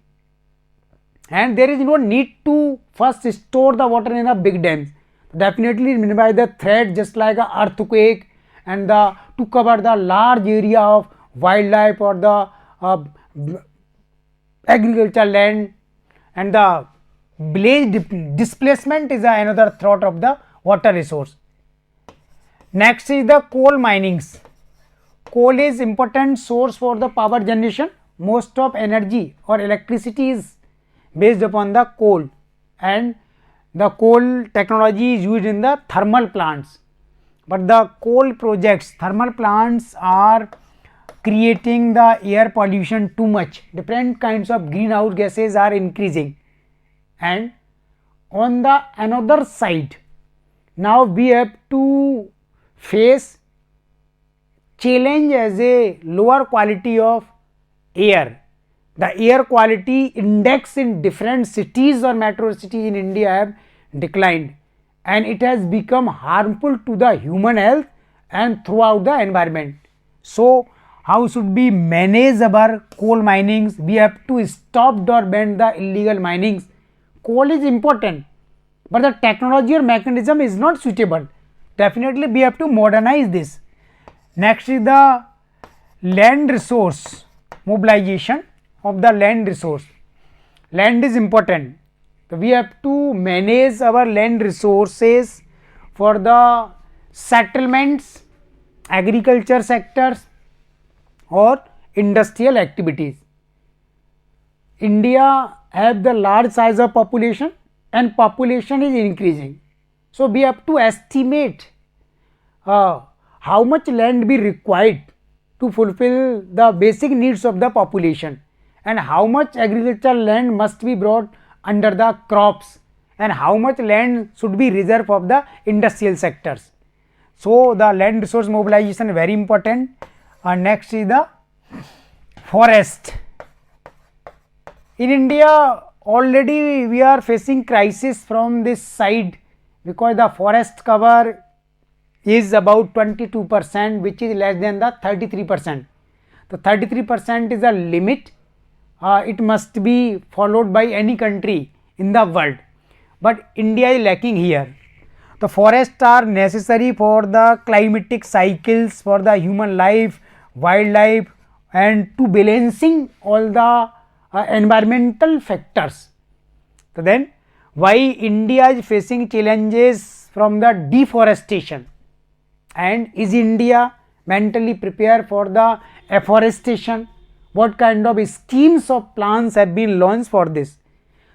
and there is no need to first store the water in a big dams. Definitely minimize the threat just like a earthquake, and to cover the large area of wildlife or the agricultural land, and the village displacement is another threat of the water resource. Next is the coal minings. Coal is important source for the power generation. Most of energy or electricity is based upon the coal, and the coal technology is used in the thermal plants. But the coal projects, thermal plants are creating the air pollution too much. Different kinds of greenhouse gases are increasing, and on the another side, now we have to face challenge as a lower quality of air. The air quality index in different cities or metro cities in India have declined, and it has become harmful to the human health and throughout the environment. So how should we manage our coal minings? We have to stop or ban the illegal minings. Coal is important, but the technology or mechanism is not suitable. Definitely we have to modernize this. Next is the land resource mobilization of the land resource. Land is important. So we have to manage our land resources for the settlements, agriculture sectors or industrial activities. India have the large size of population, and population is increasing. So we have to estimate how much land be required to fulfill the basic needs of the population, and how much agricultural land must be brought under the crops, and how much land should be reserved for the industrial sectors. So the land resource mobilization is very important. Next is the forest. In India already we are facing crisis from this side, because the forest cover is about 22%, which is less than the 33%. The 33% is a limit. It must be followed by any country in the world, but India is lacking here. The forests are necessary for the climatic cycles, for the human life, wildlife, and to balancing all the environmental factors. So then why India is facing challenges from the deforestation, and is India mentally prepared for the afforestation? What kind of schemes of plans have been launched for this?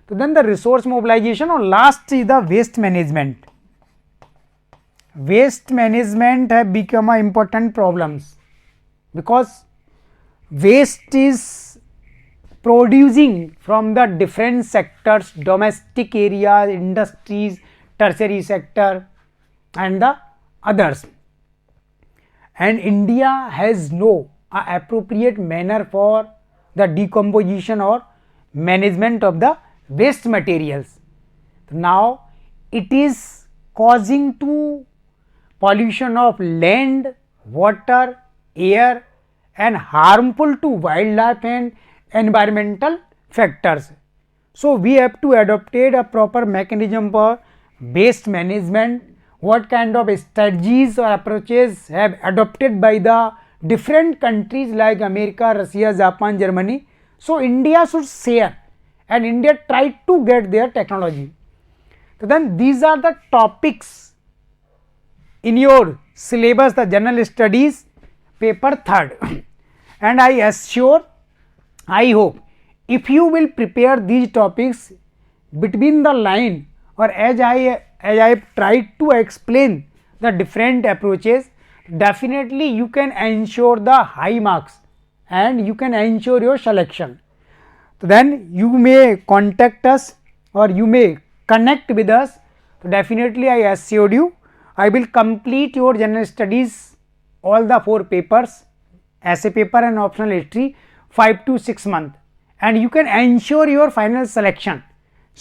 So then the resource mobilization, or last is the waste management. Waste management have become a important problems, because waste is producing from the different sectors, domestic areas, industries, tertiary sector and the others, and India has no appropriate manner for the decomposition or management of the waste materials. Now it is causing to pollution of land, water, air, and harmful to wildlife and environmental factors. So we have to adopt a proper mechanism for waste management. What kind of strategies or approaches have adopted by the different countries like America, Russia, Japan, Germany? So India should share, and India try to get their technology. So then these are the topics in your syllabus, the general studies paper 3rd and I assure, I hope, if you will prepare these topics between the line, or as I have tried to explain the different approaches, definitely you can ensure the high marks and you can ensure your selection. So then you may contact us or you may connect with us. So definitely I assured you I will complete your general studies, all the 4 papers, essay paper and optional history 5 to 6 months, and you can ensure your final selection